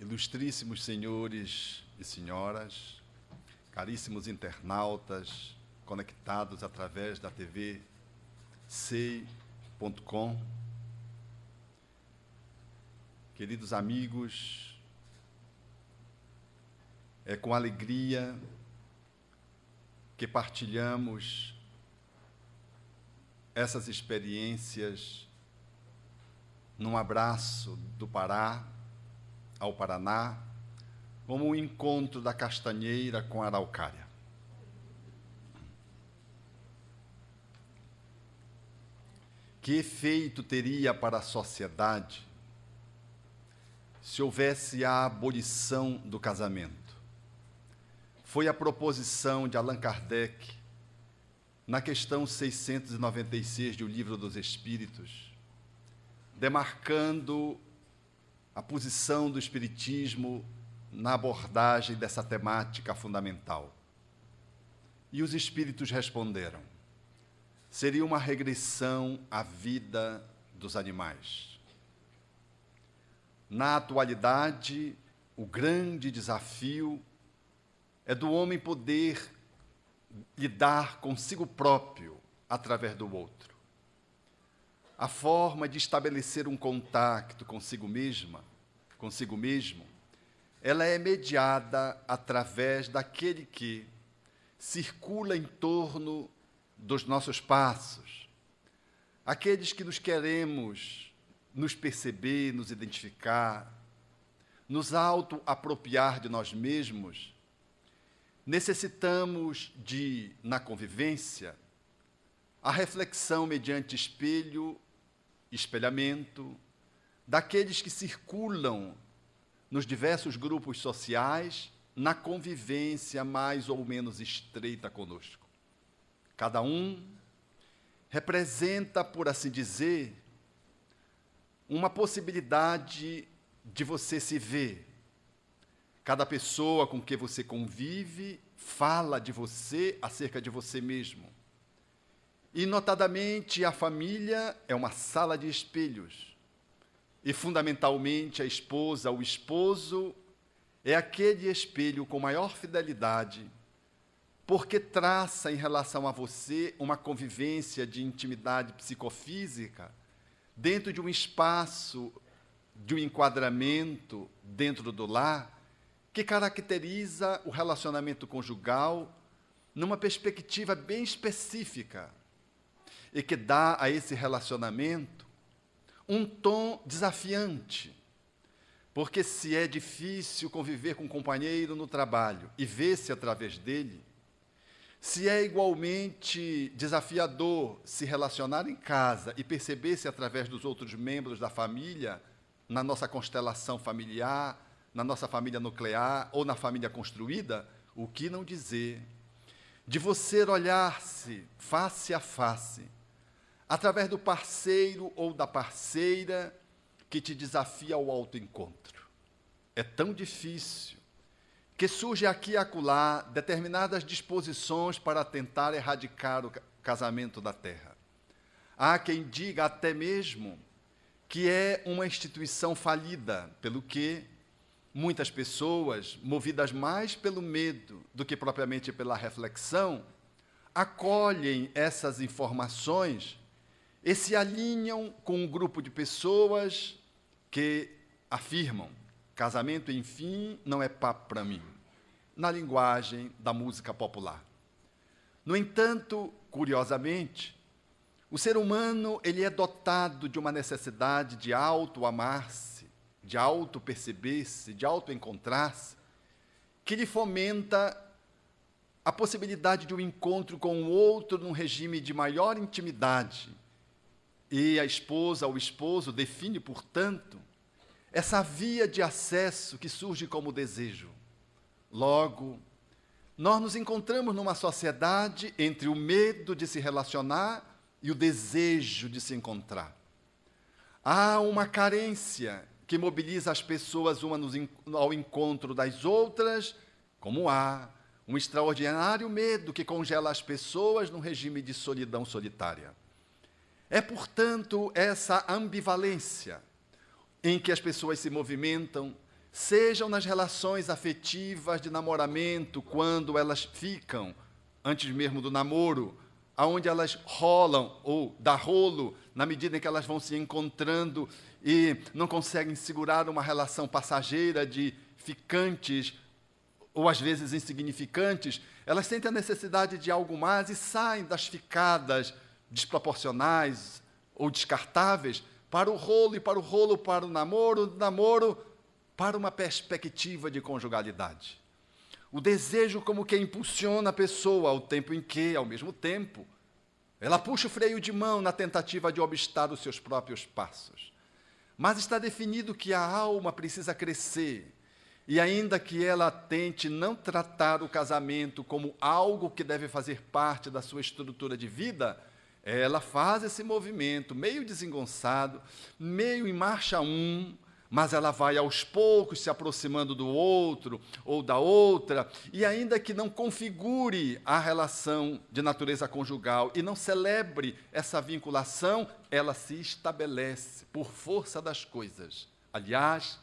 Ilustríssimos senhores e senhoras, caríssimos internautas conectados através da TV sei.com, queridos amigos, é com alegria que partilhamos essas experiências num abraço do Pará ao Paraná, como o encontro da castanheira com a araucária. Que efeito teria para a sociedade se houvesse a abolição do casamento? Foi a proposição de Allan Kardec, na questão 696 de O Livro dos Espíritos, demarcando a posição do Espiritismo na abordagem dessa temática fundamental. E os Espíritos responderam: seria uma regressão à vida dos animais. Na atualidade, o grande desafio é do homem poder lidar consigo próprio através do outro. A forma de estabelecer um contato consigo mesmo, ela é mediada através daquele que circula em torno dos nossos passos, aqueles que nos queremos nos perceber, nos identificar, nos auto-apropriar de nós mesmos. Necessitamos de, na convivência, a reflexão mediante espelho, espelhamento, daqueles que circulam nos diversos grupos sociais, na convivência mais ou menos estreita conosco. Cada um representa, por assim dizer, uma possibilidade de você se ver. Cada pessoa com que você convive fala de você, acerca de você mesmo. E, notadamente, a família é uma sala de espelhos. E, fundamentalmente, a esposa, o esposo, é aquele espelho com maior fidelidade, porque traça em relação a você uma convivência de intimidade psicofísica dentro de um espaço, de um enquadramento dentro do lar, que caracteriza o relacionamento conjugal numa perspectiva bem específica e que dá a esse relacionamento um tom desafiante. Porque se é difícil conviver com um companheiro no trabalho e ver-se através dele, se é igualmente desafiador se relacionar em casa e perceber-se através dos outros membros da família, na nossa constelação familiar, na nossa família nuclear ou na família construída, o que não dizer de você olhar-se face a face, através do parceiro ou da parceira que te desafia ao autoencontro. É tão difícil que surge aqui e acolá determinadas disposições para tentar erradicar o casamento da terra. Há quem diga até mesmo que é uma instituição falida, pelo que muitas pessoas, movidas mais pelo medo do que propriamente pela reflexão, acolhem essas informações e se alinham com um grupo de pessoas que afirmam: casamento, enfim, não é papo para mim, na linguagem da música popular. No entanto, curiosamente, o ser humano ele é dotado de uma necessidade de auto-amar-se, de auto-perceber-se, de auto-encontrar-se, que lhe fomenta a possibilidade de um encontro com o outro num regime de maior intimidade. E a esposa ou o esposo define, portanto, essa via de acesso que surge como desejo. Logo, nós nos encontramos numa sociedade entre o medo de se relacionar e o desejo de se encontrar. Há uma carência que mobiliza as pessoas uma ao encontro das outras, como há um extraordinário medo que congela as pessoas num regime de solidão solitária. É, portanto, essa ambivalência em que as pessoas se movimentam sejam nas relações afetivas de namoramento, quando elas ficam, antes mesmo do namoro, aonde elas rolam ou dá rolo, na medida em que elas vão se encontrando e não conseguem segurar uma relação passageira de ficantes ou às vezes insignificantes, elas sentem a necessidade de algo mais e saem das ficadas desproporcionais ou descartáveis para o rolo, e para o rolo para o namoro, do namoro para uma perspectiva de conjugalidade. O desejo como que impulsiona a pessoa ao tempo em que, ao mesmo tempo, ela puxa o freio de mão na tentativa de obstar os seus próprios passos. Mas está definido que a alma precisa crescer, e ainda que ela tente não tratar o casamento como algo que deve fazer parte da sua estrutura de vida, ela faz esse movimento meio desengonçado, meio em marcha mas ela vai aos poucos se aproximando do outro ou da outra, e ainda que não configure a relação de natureza conjugal e não celebre essa vinculação, ela se estabelece por força das coisas. Aliás,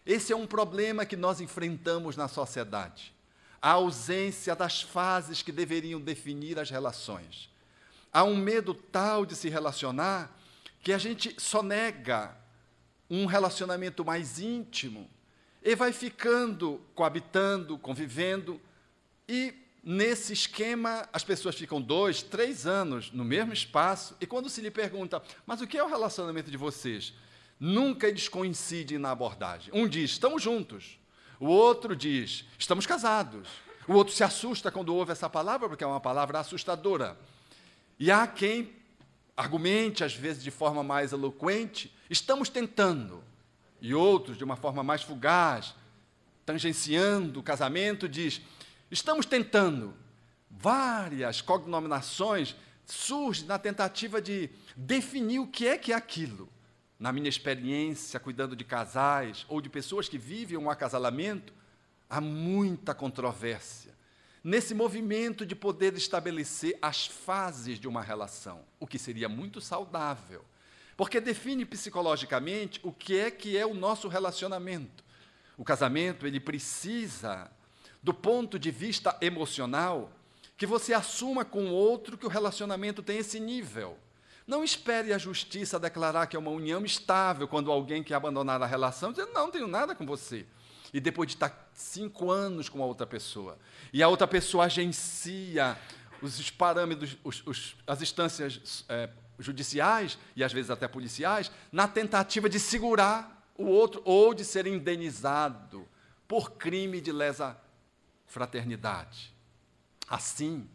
esse é um problema que nós enfrentamos na sociedade, a ausência das fases que deveriam definir as relações. Há um medo tal de se relacionar que a gente só nega um relacionamento mais íntimo e vai ficando, coabitando, convivendo, e nesse esquema as pessoas ficam 2, 3 anos no mesmo espaço, e quando se lhe pergunta, mas o que é o relacionamento de vocês? Nunca eles coincidem na abordagem. Um diz, estamos juntos. O outro diz, estamos casados. O outro se assusta quando ouve essa palavra, porque é uma palavra assustadora. E há quem argumente, às vezes de forma mais eloquente, estamos tentando. E outros, de uma forma mais fugaz, tangenciando o casamento, diz, estamos tentando. Várias cognominações surgem na tentativa de definir o que é aquilo. Na minha experiência, cuidando de casais ou de pessoas que vivem um acasalamento, há muita controvérsia nesse movimento de poder estabelecer as fases de uma relação, o que seria muito saudável, porque define psicologicamente o que é o nosso relacionamento. O casamento, ele precisa, do ponto de vista emocional, que você assuma com o outro que o relacionamento tem esse nível. Não espere a justiça declarar que é uma união estável quando alguém quer abandonar a relação, dizendo, não tenho nada com você. E depois de estar 5 anos com a outra pessoa, e a outra pessoa agencia os parâmetros, as instâncias judiciais, e às vezes até policiais, na tentativa de segurar o outro ou de ser indenizado por crime de lesa fraternidade. Assim,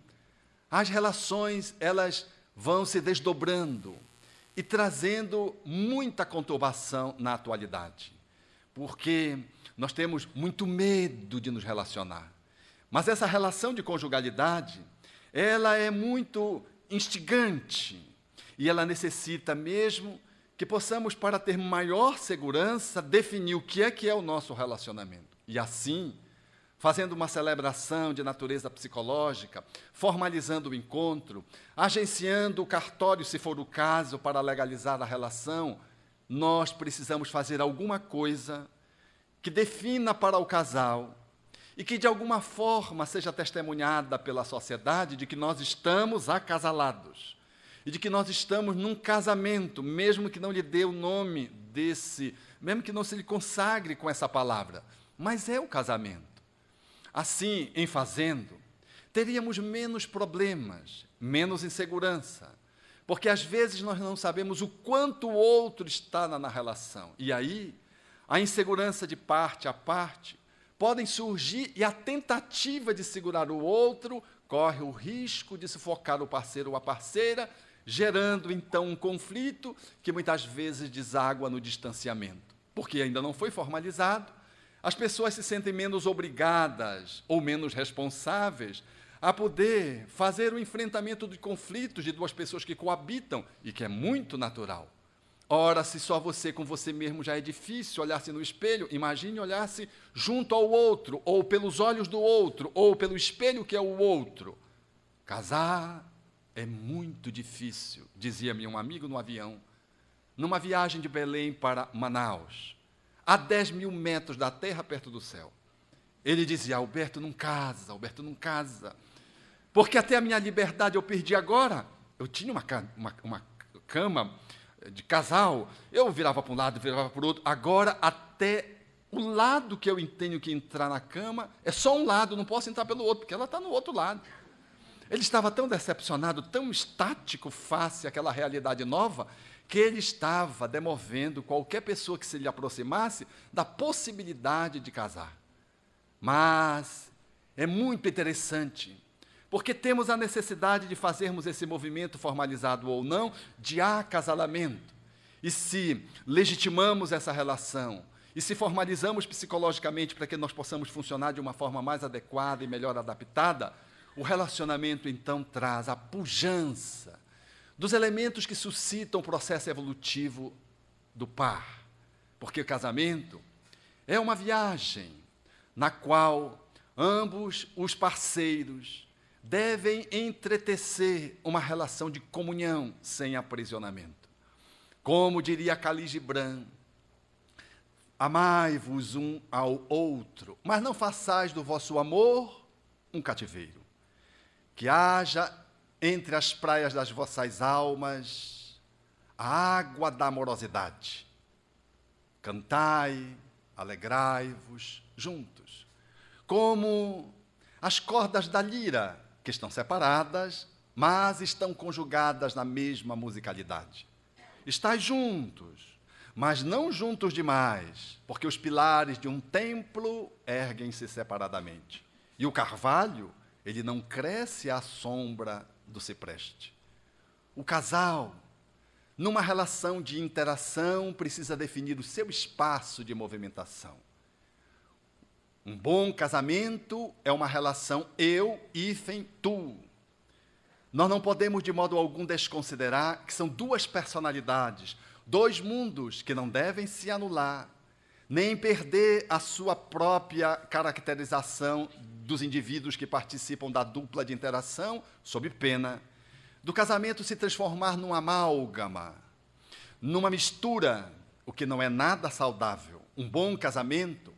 as relações, elas vão se desdobrando e trazendo muita conturbação na atualidade, porque nós temos muito medo de nos relacionar. Mas essa relação de conjugalidade, ela é muito instigante e ela necessita mesmo que possamos, para ter maior segurança, definir o que é o nosso relacionamento. E assim, fazendo uma celebração de natureza psicológica, formalizando o encontro, agenciando o cartório, se for o caso, para legalizar a relação, nós precisamos fazer alguma coisa que defina para o casal e que, de alguma forma, seja testemunhada pela sociedade de que nós estamos acasalados e de que nós estamos num casamento, mesmo que não lhe dê o nome desse, mesmo que não se lhe consagre com essa palavra, mas é o casamento. Assim, em fazendo, teríamos menos problemas, menos insegurança, porque às vezes nós não sabemos o quanto o outro está na relação. E aí, a insegurança de parte a parte podem surgir e a tentativa de segurar o outro corre o risco de sufocar o parceiro ou a parceira, gerando então um conflito que muitas vezes deságua no distanciamento, porque ainda não foi formalizado. As pessoas se sentem menos obrigadas ou menos responsáveis a poder fazer o enfrentamento de conflitos de duas pessoas que coabitam, e que é muito natural. Ora, se só você com você mesmo já é difícil olhar-se no espelho, imagine olhar-se junto ao outro, ou pelos olhos do outro, ou pelo espelho que é o outro. Casar é muito difícil, dizia-me um amigo no avião, numa viagem de Belém para Manaus. a 10 mil metros da terra, perto do céu. Ele dizia, Alberto, não casa, porque até a minha liberdade eu perdi agora. Eu tinha uma cama de casal, eu virava para um lado, virava para o outro, agora até o lado que eu tenho que entrar na cama é só um lado, não posso entrar pelo outro, porque ela está no outro lado. Ele estava tão decepcionado, tão estático face àquela realidade nova, que ele estava demovendo qualquer pessoa que se lhe aproximasse da possibilidade de casar. Mas é muito interessante, porque temos a necessidade de fazermos esse movimento, formalizado ou não, de acasalamento. E se legitimamos essa relação, e se formalizamos psicologicamente para que nós possamos funcionar de uma forma mais adequada e melhor adaptada, o relacionamento, então, traz a pujança dos elementos que suscitam o processo evolutivo do par. Porque o casamento é uma viagem na qual ambos os parceiros devem entretecer uma relação de comunhão sem aprisionamento. Como diria Khalil Gibran, amai-vos um ao outro, mas não façais do vosso amor um cativeiro. Que haja entre as praias das vossas almas a água da amorosidade. Cantai, alegrai-vos juntos, como as cordas da lira, que estão separadas, mas estão conjugadas na mesma musicalidade. Estais juntos, mas não juntos demais, porque os pilares de um templo erguem-se separadamente. E o carvalho, ele não cresce à sombra do cipreste. O casal, numa relação de interação, precisa definir o seu espaço de movimentação. Um bom casamento é uma relação eu, hífen, tu. Nós não podemos, de modo algum, desconsiderar que são duas personalidades, dois mundos que não devem se anular, nem perder a sua própria caracterização dos indivíduos que participam da dupla de interação, sob pena do casamento se transformar numa amálgama, numa mistura, o que não é nada saudável. Um bom casamento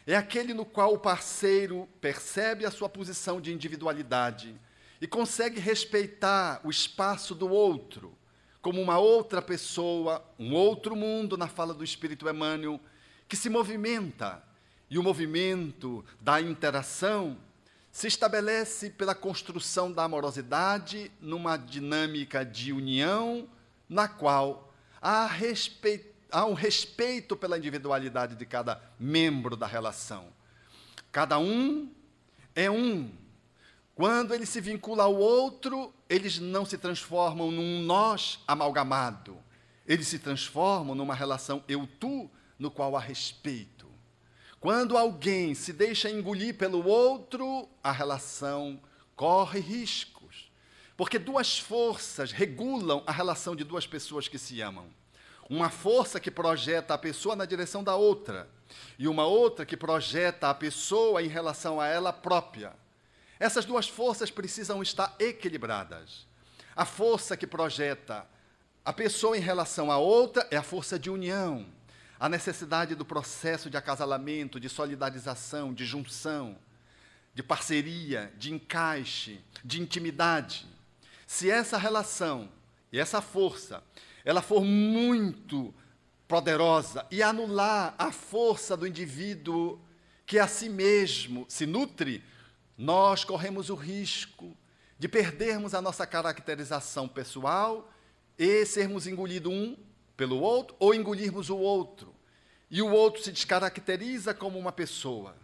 é aquele no qual o parceiro percebe a sua posição de individualidade e consegue respeitar o espaço do outro, como uma outra pessoa, um outro mundo, na fala do Espírito Emmanuel, que se movimenta. E o movimento da interação se estabelece pela construção da amorosidade numa dinâmica de união, na qual há um respeito pela individualidade de cada membro da relação. Cada um é um. Quando ele se vincula ao outro, eles não se transformam num nós amalgamado. Eles se transformam numa relação eu-tu, no qual há respeito. Quando alguém se deixa engolir pelo outro, a relação corre riscos. Porque duas forças regulam a relação de duas pessoas que se amam. Uma força que projeta a pessoa na direção da outra, e uma outra que projeta a pessoa em relação a ela própria. Essas duas forças precisam estar equilibradas. A força que projeta a pessoa em relação à outra é a força de união. A necessidade do processo de acasalamento, de solidarização, de junção, de parceria, de encaixe, de intimidade. Se essa relação e essa força, ela for muito poderosa e anular a força do indivíduo que a si mesmo se nutre, nós corremos o risco de perdermos a nossa caracterização pessoal e sermos engolidos um pelo outro, ou engolirmos o outro, e o outro se descaracteriza como uma pessoa.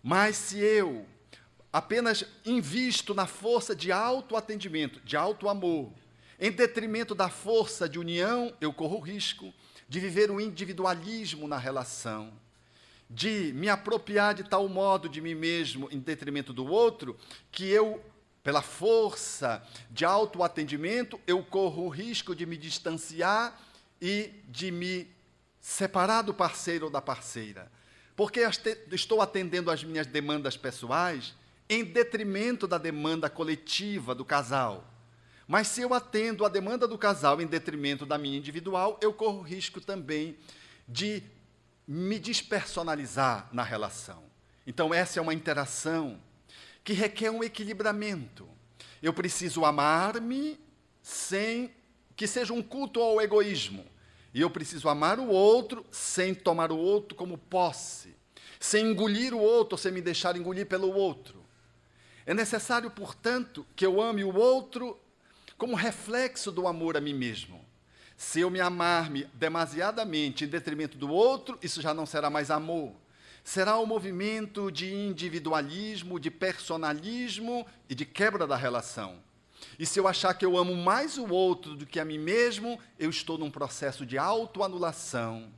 Mas se eu apenas invisto na força de autoatendimento, de autoamor, em detrimento da força de união, eu corro o risco de viver um individualismo na relação, de me apropriar de tal modo de mim mesmo em detrimento do outro, que eu, pela força de autoatendimento, eu corro o risco de me distanciar e de me separar do parceiro ou da parceira, porque estou atendendo às minhas demandas pessoais em detrimento da demanda coletiva do casal. Mas se eu atendo a demanda do casal em detrimento da minha individual, eu corro risco também de me despersonalizar na relação. Então, essa é uma interação que requer um equilibramento. Eu preciso amar-me sem que seja um culto ao egoísmo. E eu preciso amar o outro sem tomar o outro como posse, sem engolir o outro, sem me deixar engolir pelo outro. É necessário, portanto, que eu ame o outro como reflexo do amor a mim mesmo. Se eu me amar-me demasiadamente em detrimento do outro, isso já não será mais amor. Será um movimento de individualismo, de personalismo e de quebra da relação. E se eu achar que eu amo mais o outro do que a mim mesmo, eu estou num processo de autoanulação,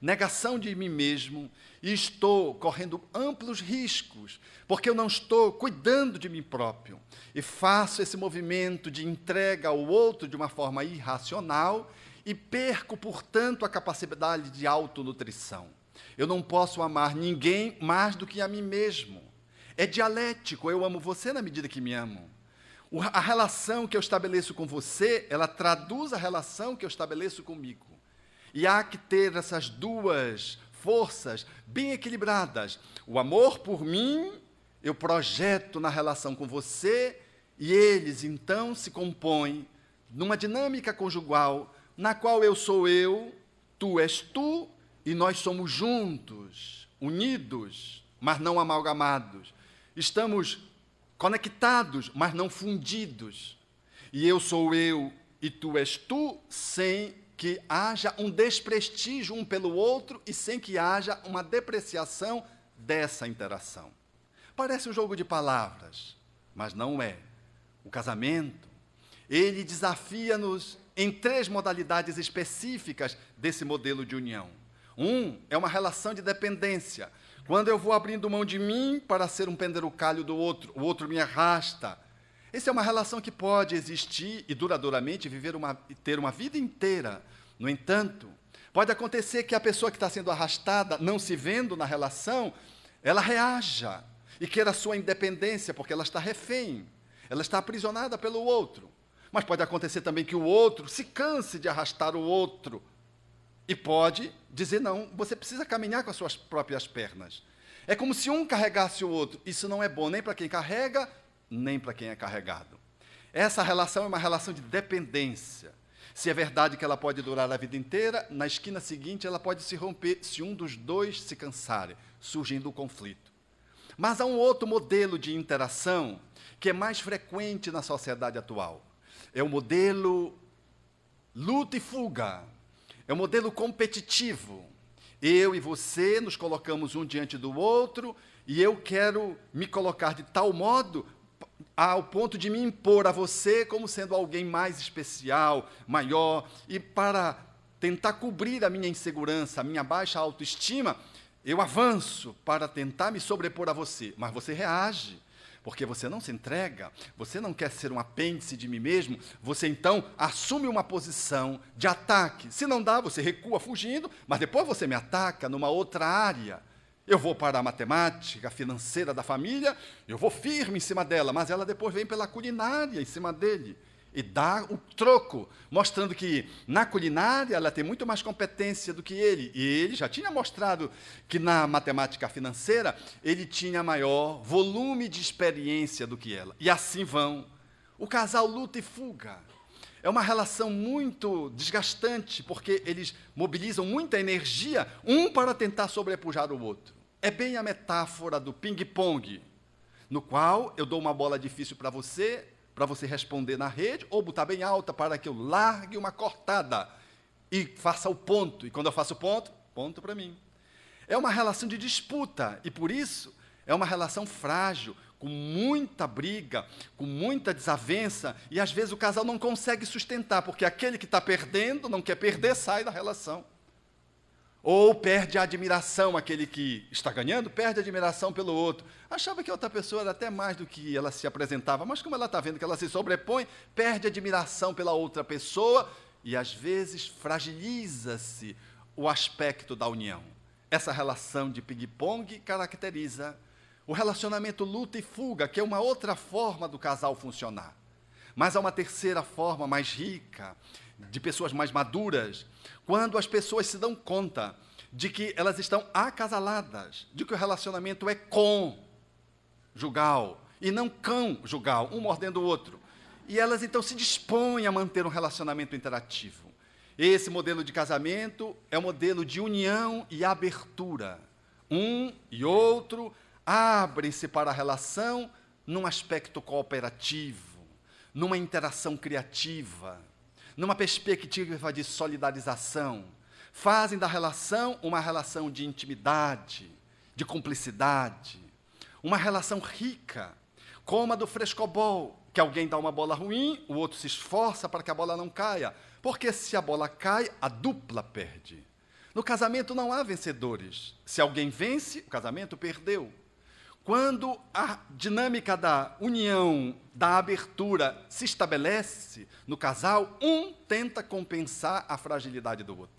negação de mim mesmo, e estou correndo amplos riscos, porque eu não estou cuidando de mim próprio. E faço esse movimento de entrega ao outro de uma forma irracional e perco, portanto, a capacidade de autonutrição. Eu não posso amar ninguém mais do que a mim mesmo. É dialético, eu amo você na medida que me amo. A relação que eu estabeleço com você, ela traduz a relação que eu estabeleço comigo. E há que ter essas duas forças bem equilibradas. O amor por mim, eu projeto na relação com você, e eles, então, se compõem numa dinâmica conjugal, na qual eu sou eu, tu és tu, e nós somos juntos, unidos, mas não amalgamados. Estamos conectados, mas não fundidos. E eu sou eu e tu és tu, sem que haja um desprestígio um pelo outro e sem que haja uma depreciação dessa interação. Parece um jogo de palavras, mas não é. O casamento, ele desafia-nos em 3 modalidades específicas desse modelo de união. É uma relação de dependência. Quando eu vou abrindo mão de mim para ser um penderucalho do outro, o outro me arrasta. Essa é uma relação que pode existir e duradouramente ter uma vida inteira. No entanto, pode acontecer que a pessoa que está sendo arrastada, não se vendo na relação, ela reaja e queira a sua independência, porque ela está refém, ela está aprisionada pelo outro. Mas pode acontecer também que o outro se canse de arrastar o outro e pode dizer, não, você precisa caminhar com as suas próprias pernas. É como se um carregasse o outro. Isso não é bom nem para quem carrega, nem para quem é carregado. Essa relação é uma relação de dependência. Se é verdade que ela pode durar a vida inteira, na esquina seguinte ela pode se romper se um dos dois se cansarem, surgindo o conflito. Mas há um outro modelo de interação que é mais frequente na sociedade atual. É o modelo luta e fuga. É um modelo competitivo. Eu e você nos colocamos um diante do outro e eu quero me colocar de tal modo ao ponto de me impor a você como sendo alguém mais especial, maior, e para tentar cobrir a minha insegurança, a minha baixa autoestima, eu avanço para tentar me sobrepor a você, mas você reage. Porque você não se entrega, você não quer ser um apêndice de mim mesmo, você então assume uma posição de ataque. Se não dá, você recua fugindo, mas depois você me ataca numa outra área. Eu vou para a matemática financeira da família, eu vou firme em cima dela, mas ela depois vem pela culinária em cima dele. E dá o troco, mostrando que na culinária ela tem muito mais competência do que ele. E ele já tinha mostrado que na matemática financeira ele tinha maior volume de experiência do que ela. E assim vão. O casal luta e fuga. É uma relação muito desgastante, porque eles mobilizam muita energia, um para tentar sobrepujar o outro. É bem a metáfora do ping-pong, no qual eu dou uma bola difícil para você responder na rede, ou botar bem alta para que eu largue uma cortada e faça o ponto. E quando eu faço o ponto, ponto para mim. É uma relação de disputa, e por isso é uma relação frágil, com muita briga, com muita desavença, e às vezes o casal não consegue sustentar, porque aquele que está perdendo, não quer perder, sai da relação. Ou perde a admiração, aquele que está ganhando, perde a admiração pelo outro. Achava que a outra pessoa era até mais do que ela se apresentava, mas como ela está vendo que ela se sobrepõe, perde a admiração pela outra pessoa e, às vezes, fragiliza-se o aspecto da união. Essa relação de ping-pong caracteriza o relacionamento luta e fuga, que é uma outra forma do casal funcionar. Mas há uma terceira forma mais rica, de pessoas mais maduras, quando as pessoas se dão conta de que elas estão acasaladas, de que o relacionamento é conjugal e não conjugal, um mordendo o outro. E elas então se dispõem a manter um relacionamento interativo. Esse modelo de casamento é um modelo de união e abertura. Um e outro abrem-se para a relação num aspecto cooperativo, numa interação criativa, numa perspectiva de solidarização. Fazem da relação uma relação de intimidade, de cumplicidade, uma relação rica, como a do frescobol, que alguém dá uma bola ruim, o outro se esforça para que a bola não caia, porque se a bola cai, a dupla perde. No casamento não há vencedores. Se alguém vence, o casamento perdeu. Quando a dinâmica da união, da abertura se estabelece no casal, um tenta compensar a fragilidade do outro.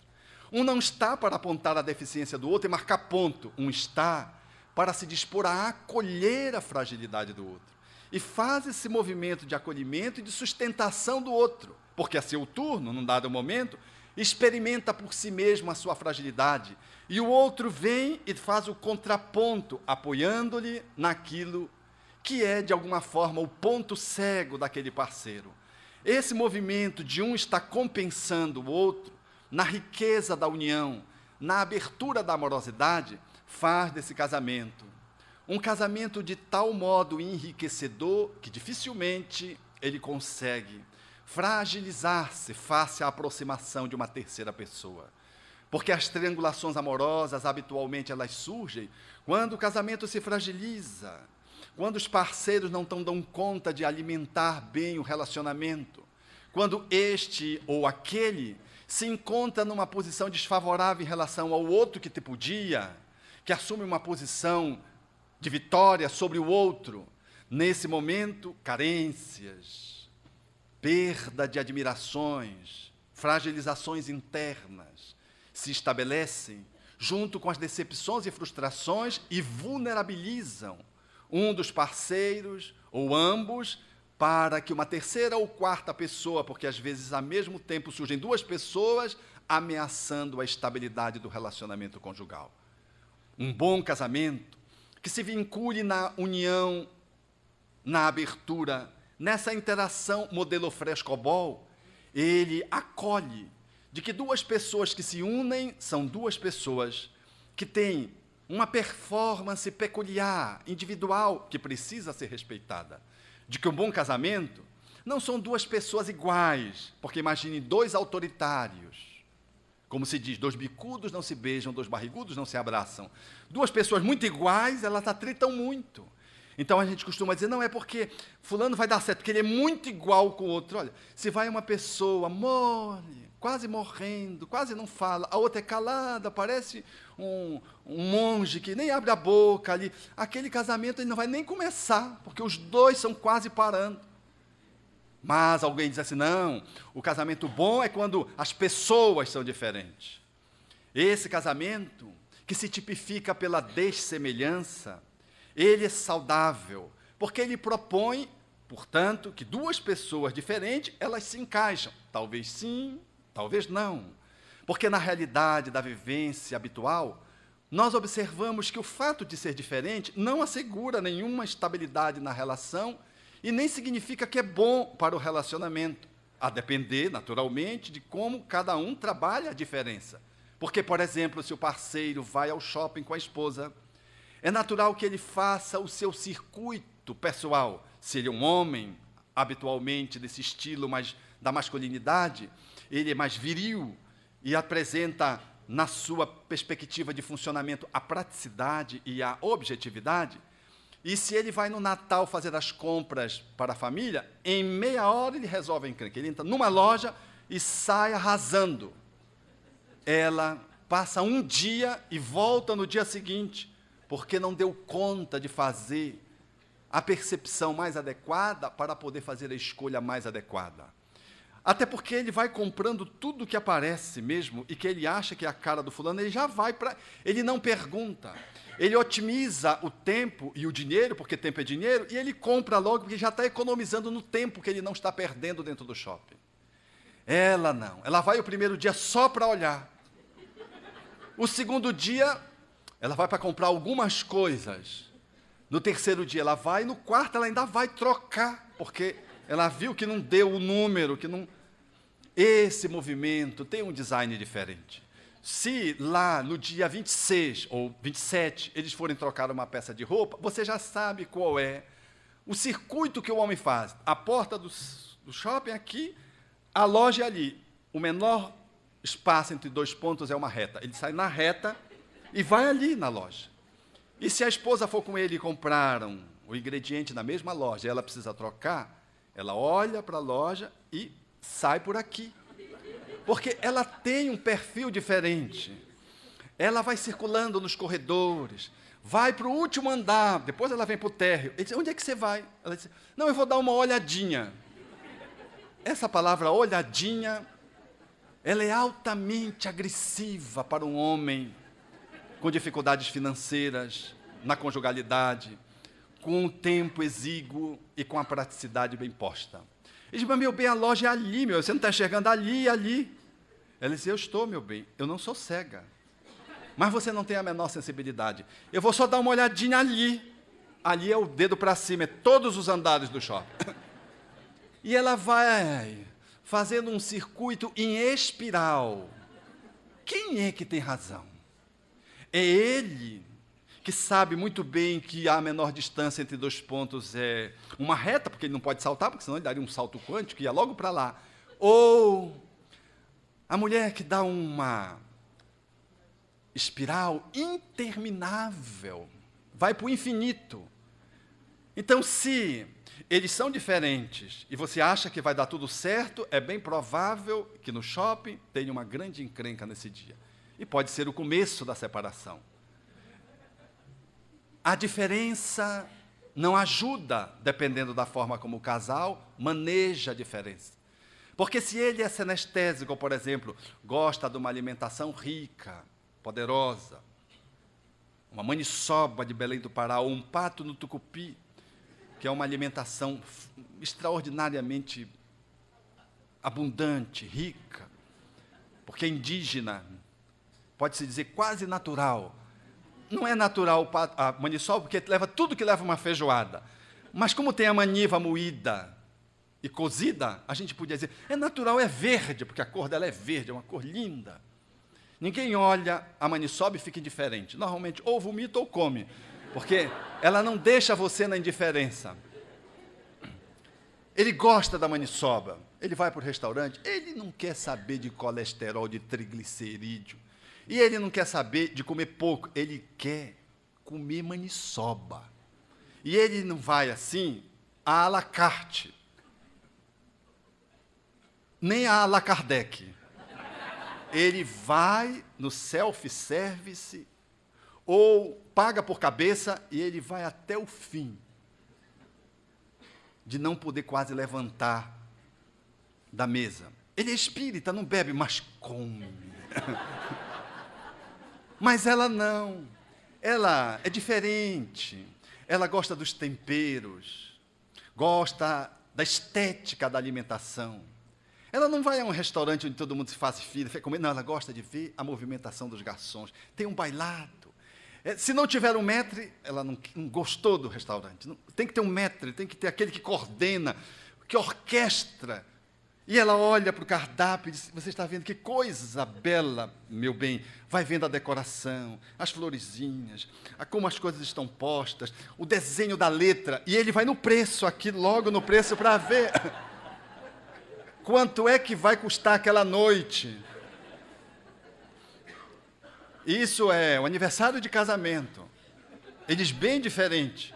Um não está para apontar a deficiência do outro e marcar ponto. Um está para se dispor a acolher a fragilidade do outro. E faz esse movimento de acolhimento e de sustentação do outro, porque a seu turno, num dado momento, experimenta por si mesmo a sua fragilidade, e o outro vem e faz o contraponto, apoiando-lhe naquilo que é, de alguma forma, o ponto cego daquele parceiro. Esse movimento de um estar compensando o outro, na riqueza da união, na abertura da amorosidade, faz desse casamento um casamento de tal modo enriquecedor que dificilmente ele consegue fragilizar-se face à aproximação de uma terceira pessoa. Porque as triangulações amorosas, habitualmente, elas surgem quando o casamento se fragiliza, quando os parceiros não dão conta de alimentar bem o relacionamento, quando este ou aquele se encontra numa posição desfavorável em relação ao outro que te podia, que assume uma posição de vitória sobre o outro. Nesse momento, carências, perda de admirações, fragilizações internas se estabelecem junto com as decepções e frustrações e vulnerabilizam um dos parceiros ou ambos para que uma terceira ou quarta pessoa, porque às vezes ao mesmo tempo surgem duas pessoas ameaçando a estabilidade do relacionamento conjugal. Um bom casamento que se vincule na união, na abertura, nessa interação modelo frescobol, ele acolhe de que duas pessoas que se unem são duas pessoas que têm uma performance peculiar, individual, que precisa ser respeitada. De que um bom casamento não são duas pessoas iguais, porque imagine dois autoritários. Como se diz, dois bicudos não se beijam, dois barrigudos não se abraçam. Duas pessoas muito iguais, elas atritam muito. Então a gente costuma dizer, não é porque fulano vai dar certo, porque ele é muito igual com o outro. Olha, se vai uma pessoa mole, quase morrendo, quase não fala, a outra é calada, parece um monge que nem abre a boca ali, aquele casamento ele não vai nem começar, porque os dois são quase parando. Mas alguém diz assim, não, o casamento bom é quando as pessoas são diferentes. Esse casamento, que se tipifica pela dessemelhança, ele é saudável, porque ele propõe, portanto, que duas pessoas diferentes, elas se encaixam. Talvez sim, talvez não. Porque na realidade da vivência habitual, nós observamos que o fato de ser diferente não assegura nenhuma estabilidade na relação e nem significa que é bom para o relacionamento, a depender, naturalmente, de como cada um trabalha a diferença. Porque, por exemplo, se o parceiro vai ao shopping com a esposa, é natural que ele faça o seu circuito pessoal. Se ele é um homem, habitualmente desse estilo mais da masculinidade, ele é mais viril e apresenta, na sua perspectiva de funcionamento, a praticidade e a objetividade. E se ele vai no Natal fazer as compras para a família, em meia hora ele resolve a encrenca. Ele entra numa loja e sai arrasando. Ela passa um dia e volta no dia seguinte, porque não deu conta de fazer a percepção mais adequada para poder fazer a escolha mais adequada. Até porque ele vai comprando tudo que aparece mesmo e que ele acha que é a cara do fulano, ele já vai para... Ele não pergunta. Ele otimiza o tempo e o dinheiro, porque tempo é dinheiro, e ele compra logo, porque já está economizando no tempo que ele não está perdendo dentro do shopping. Ela não. Ela vai o primeiro dia só para olhar. O segundo dia, ela vai para comprar algumas coisas. No terceiro dia ela vai, no quarto ela ainda vai trocar, porque ela viu que não deu o número, que não... Esse movimento tem um design diferente. Se lá no dia 26 ou 27 eles forem trocar uma peça de roupa, você já sabe qual é o circuito que o homem faz. A porta do shopping aqui, a loja é ali. O menor espaço entre dois pontos é uma reta. Ele sai na reta e vai ali na loja. E se a esposa for com ele e compraram o ingrediente na mesma loja e ela precisa trocar, ela olha para a loja e sai por aqui. Porque ela tem um perfil diferente. Ela vai circulando nos corredores, vai para o último andar, depois ela vem para o térreo. Ele diz, onde é que você vai? Ela diz, não, eu vou dar uma olhadinha. Essa palavra olhadinha, ela é altamente agressiva para um homem com dificuldades financeiras, na conjugalidade, com um tempo exíguo e com a praticidade bem posta. Ele diz, mas meu bem, a loja é ali, meu, você não está enxergando ali, ali. Ela diz, eu estou, meu bem, eu não sou cega. Mas você não tem a menor sensibilidade. Eu vou só dar uma olhadinha ali. Ali é o dedo para cima, é todos os andares do shopping. E ela vai fazendo um circuito em espiral. Quem é que tem razão? É ele que sabe muito bem que a menor distância entre dois pontos é uma reta, porque ele não pode saltar, porque senão ele daria um salto quântico e ia logo para lá. Ou a mulher que dá uma espiral interminável, vai para o infinito. Então, se eles são diferentes e você acha que vai dar tudo certo, é bem provável que no shopping tenha uma grande encrenca nesse dia. E pode ser o começo da separação. A diferença não ajuda, dependendo da forma como o casal maneja a diferença. Porque se ele é senestésico, por exemplo, gosta de uma alimentação rica, poderosa, uma maniçoba de Belém do Pará ou um pato no tucupi, que é uma alimentação extraordinariamente abundante, rica, porque é indígena, pode-se dizer quase natural. Não é natural a maniçoba, porque leva tudo que leva uma feijoada. Mas como tem a maniva moída e cozida, a gente podia dizer, é natural, é verde, porque a cor dela é verde, é uma cor linda. Ninguém olha a maniçoba e fica indiferente. Normalmente, ou vomita ou come, porque ela não deixa você na indiferença. Ele gosta da maniçoba, ele vai para o restaurante, ele não quer saber de colesterol, de triglicerídeo. E ele não quer saber de comer pouco, ele quer comer maniçoba. E ele não vai assim, à la carte, nem à la Kardec. Ele vai no self-service, ou paga por cabeça, e ele vai até o fim, de não poder quase levantar da mesa. Ele é espírita, não bebe, mas come. Mas ela não, ela é diferente, ela gosta dos temperos, gosta da estética da alimentação. Ela não vai a um restaurante onde todo mundo se faz fila, fica comendo, não, ela gosta de ver a movimentação dos garçons, tem um bailado. Se não tiver um maître, ela não gostou do restaurante. Não, tem que ter um maître, tem que ter aquele que coordena, que orquestra. E ela olha para o cardápio e diz, você está vendo que coisa bela, meu bem. Vai vendo a decoração, as florezinhas, como as coisas estão postas, o desenho da letra. E ele vai no preço, aqui logo no preço, para ver quanto é que vai custar aquela noite. Isso é o aniversário de casamento. Eles bem diferente.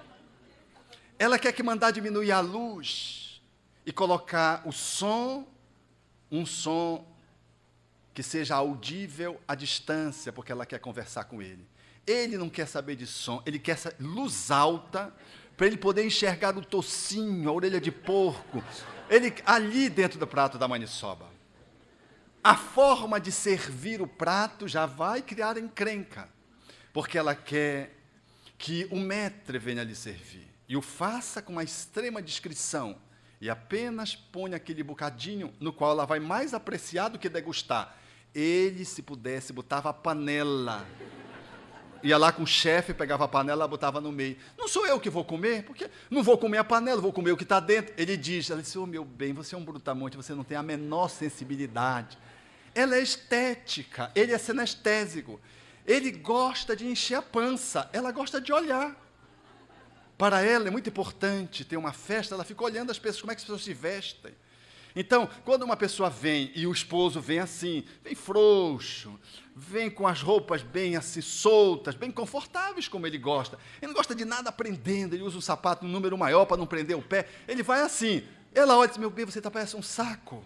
Ela quer que mandar diminuir a luz e colocar o som, um som que seja audível à distância, porque ela quer conversar com ele. Ele não quer saber de som, ele quer luz alta, para ele poder enxergar o tocinho, a orelha de porco, ele ali dentro do prato da maniçoba. A forma de servir o prato já vai criar encrenca, porque ela quer que o maître venha lhe servir, e o faça com uma extrema discrição, e apenas põe aquele bocadinho no qual ela vai mais apreciar do que degustar. Ele, se pudesse, botava a panela. Ia lá com o chefe, pegava a panela e botava no meio. Não sou eu que vou comer, porque não vou comer a panela, vou comer o que está dentro. Ele disse, oh, meu bem, você é um brutamonte, você não tem a menor sensibilidade. Ela é estética, ele é sinestésico. Ele gosta de encher a pança, ela gosta de olhar. Para ela é muito importante ter uma festa, ela fica olhando as pessoas, como é que as pessoas se vestem. Então, quando uma pessoa vem e o esposo vem assim, vem frouxo, vem com as roupas bem assim soltas, bem confortáveis como ele gosta. Ele não gosta de nada prendendo, ele usa o sapato no número maior para não prender o pé. Ele vai assim. Ela olha e diz, meu bem, você está parecendo um saco.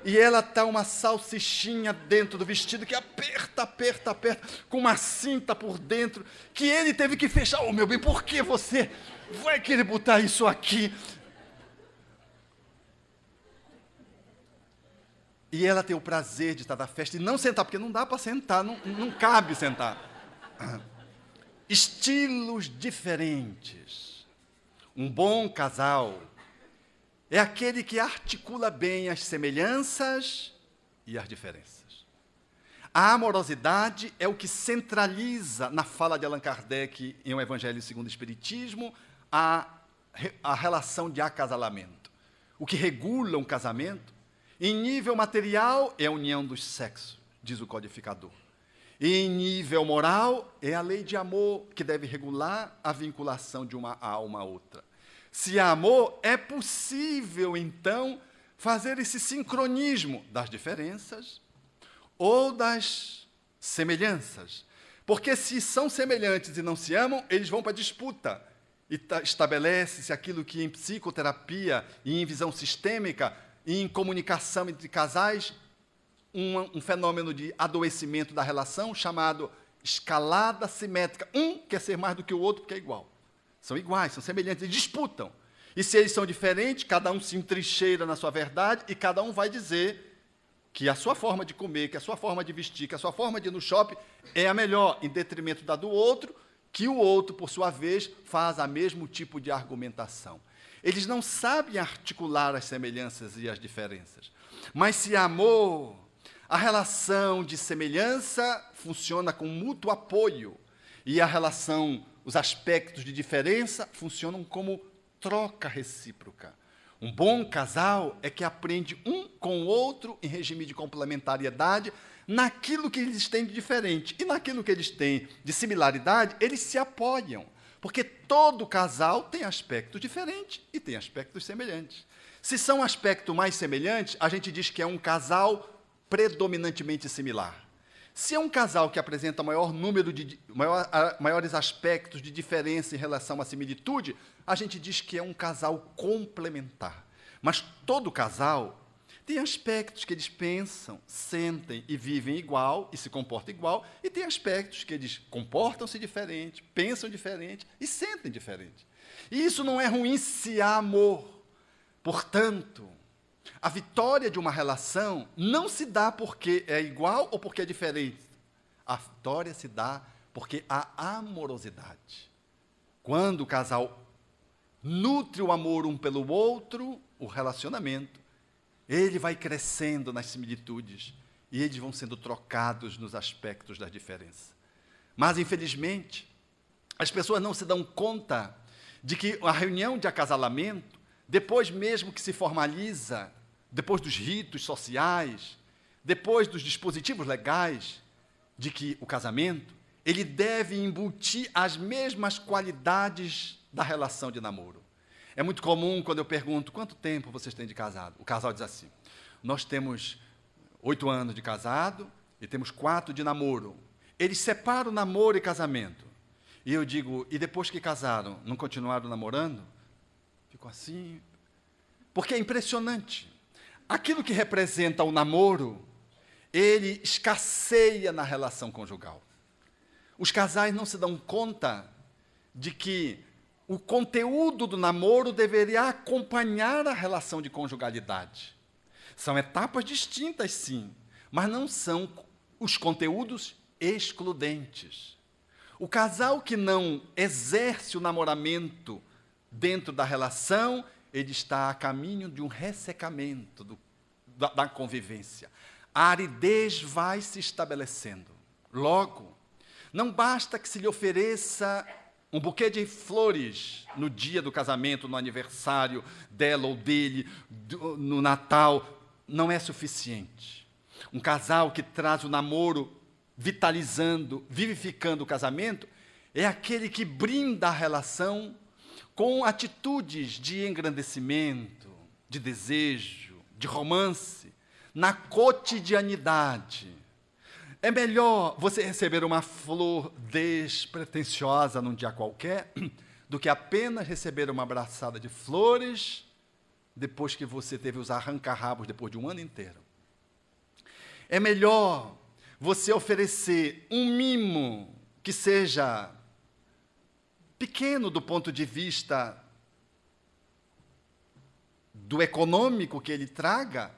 E ela está uma salsichinha dentro do vestido que aperta, aperta, aperta, com uma cinta por dentro, que ele teve que fechar. Oh, meu bem, por que você vai querer botar isso aqui? E ela tem o prazer de estar na festa e não sentar, porque não dá para sentar, não cabe sentar. Estilos diferentes. Um bom casal é aquele que articula bem as semelhanças e as diferenças. A amorosidade é o que centraliza, na fala de Allan Kardec em O Evangelho segundo o Espiritismo, a relação de acasalamento. O que regula um casamento, em nível material, é a união dos sexos, diz o codificador. E em nível moral, é a lei de amor que deve regular a vinculação de uma alma a outra. Se há amor, é possível, então, fazer esse sincronismo das diferenças ou das semelhanças. Porque se são semelhantes e não se amam, eles vão para a disputa. E estabelece-se aquilo que em psicoterapia e em visão sistêmica, e em comunicação entre casais, um fenômeno de adoecimento da relação chamado escalada simétrica. Um quer ser mais do que o outro porque é igual. São iguais, são semelhantes, eles disputam. E se eles são diferentes, cada um se entrincheira na sua verdade e cada um vai dizer que a sua forma de comer, que a sua forma de vestir, que a sua forma de ir no shopping é a melhor, em detrimento da do outro, que o outro, por sua vez, faz o mesmo tipo de argumentação. Eles não sabem articular as semelhanças e as diferenças. Mas se há amor, a relação de semelhança funciona com mútuo apoio. E a relação, os aspectos de diferença funcionam como troca recíproca. Um bom casal é que aprende um com o outro em regime de complementariedade naquilo que eles têm de diferente. E naquilo que eles têm de similaridade, eles se apoiam. Porque todo casal tem aspectos diferentes e tem aspectos semelhantes. Se são aspectos mais semelhantes, a gente diz que é um casal predominantemente similar. Se é um casal que apresenta maiores aspectos de diferença em relação à similitude, a gente diz que é um casal complementar. Mas todo casal tem aspectos que eles pensam, sentem e vivem igual e se comportam igual, e tem aspectos que eles comportam-se diferente, pensam diferente e sentem diferente. E isso não é ruim se há amor. Portanto, a vitória de uma relação não se dá porque é igual ou porque é diferente. A vitória se dá porque há amorosidade. Quando o casal nutre o amor um pelo outro, o relacionamento, ele vai crescendo nas similitudes e eles vão sendo trocados nos aspectos das diferenças. Mas, infelizmente, as pessoas não se dão conta de que a reunião de acasalamento, depois mesmo que se formaliza, depois dos ritos sociais, depois dos dispositivos legais, de que o casamento, ele deve embutir as mesmas qualidades da relação de namoro. É muito comum, quando eu pergunto, quanto tempo vocês têm de casado? O casal diz assim, nós temos 8 anos de casado e temos 4 de namoro. Eles separam namoro e casamento. E eu digo, e depois que casaram, não continuaram namorando? Fico assim. Porque é impressionante. Aquilo que representa o namoro, ele escasseia na relação conjugal. Os casais não se dão conta de que o conteúdo do namoro deveria acompanhar a relação de conjugalidade. São etapas distintas, sim, mas não são os conteúdos excludentes. O casal que não exerce o namoramento dentro da relação, ele está a caminho de um ressecamento da convivência. a aridez vai se estabelecendo. Logo, não basta que se lhe ofereça um buquê de flores no dia do casamento, no aniversário dela ou dele, no Natal, não é suficiente. Um casal que traz o namoro vitalizando, vivificando o casamento, é aquele que brinda a relação com atitudes de engrandecimento, de desejo, de romance, na cotidianidade. É melhor você receber uma flor despretensiosa num dia qualquer do que apenas receber uma abraçada de flores depois que você teve os arranca-rabos depois de um ano inteiro. É melhor você oferecer um mimo que seja pequeno do ponto de vista do econômico que ele traga,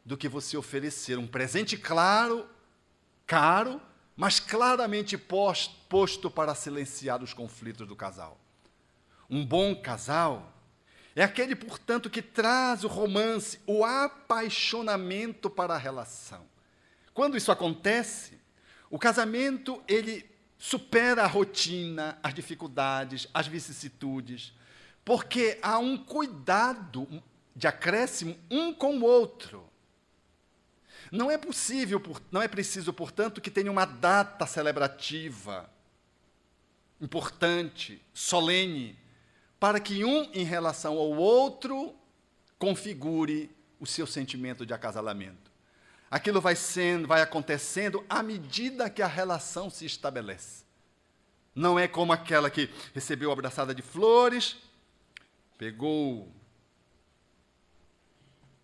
do que você oferecer um presente caro, mas claramente posto para silenciar os conflitos do casal. Um bom casal é aquele, portanto, que traz o romance, o apaixonamento para a relação. Quando isso acontece, o casamento, ele supera a rotina, as dificuldades, as vicissitudes, porque há um cuidado de acréscimo um com o outro. Não é preciso, portanto, que tenha uma data celebrativa importante, solene, para que um, em relação ao outro, configure o seu sentimento de acasalamento. Aquilo vai acontecendo à medida que a relação se estabelece. Não é como aquela que recebeu a abraçada de flores, pegou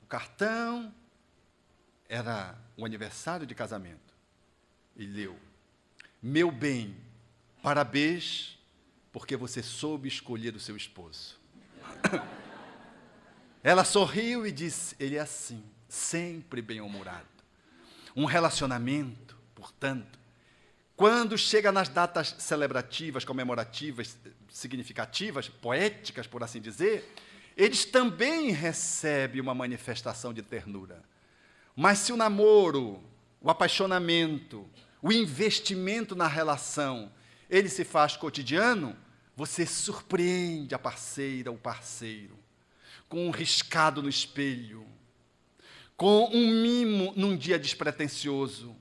o cartão, era o aniversário de casamento, e leu: meu bem, parabéns, porque você soube escolher o seu esposo. Ela sorriu e disse: ele é assim, sempre bem-humorado. Um relacionamento, portanto, quando chega nas datas celebrativas, comemorativas, significativas, poéticas, por assim dizer, eles também recebem uma manifestação de ternura. Mas se o namoro, o apaixonamento, o investimento na relação, ele se faz cotidiano, você surpreende a parceira, o parceiro, com um riscado no espelho, com um mimo num dia despretensioso,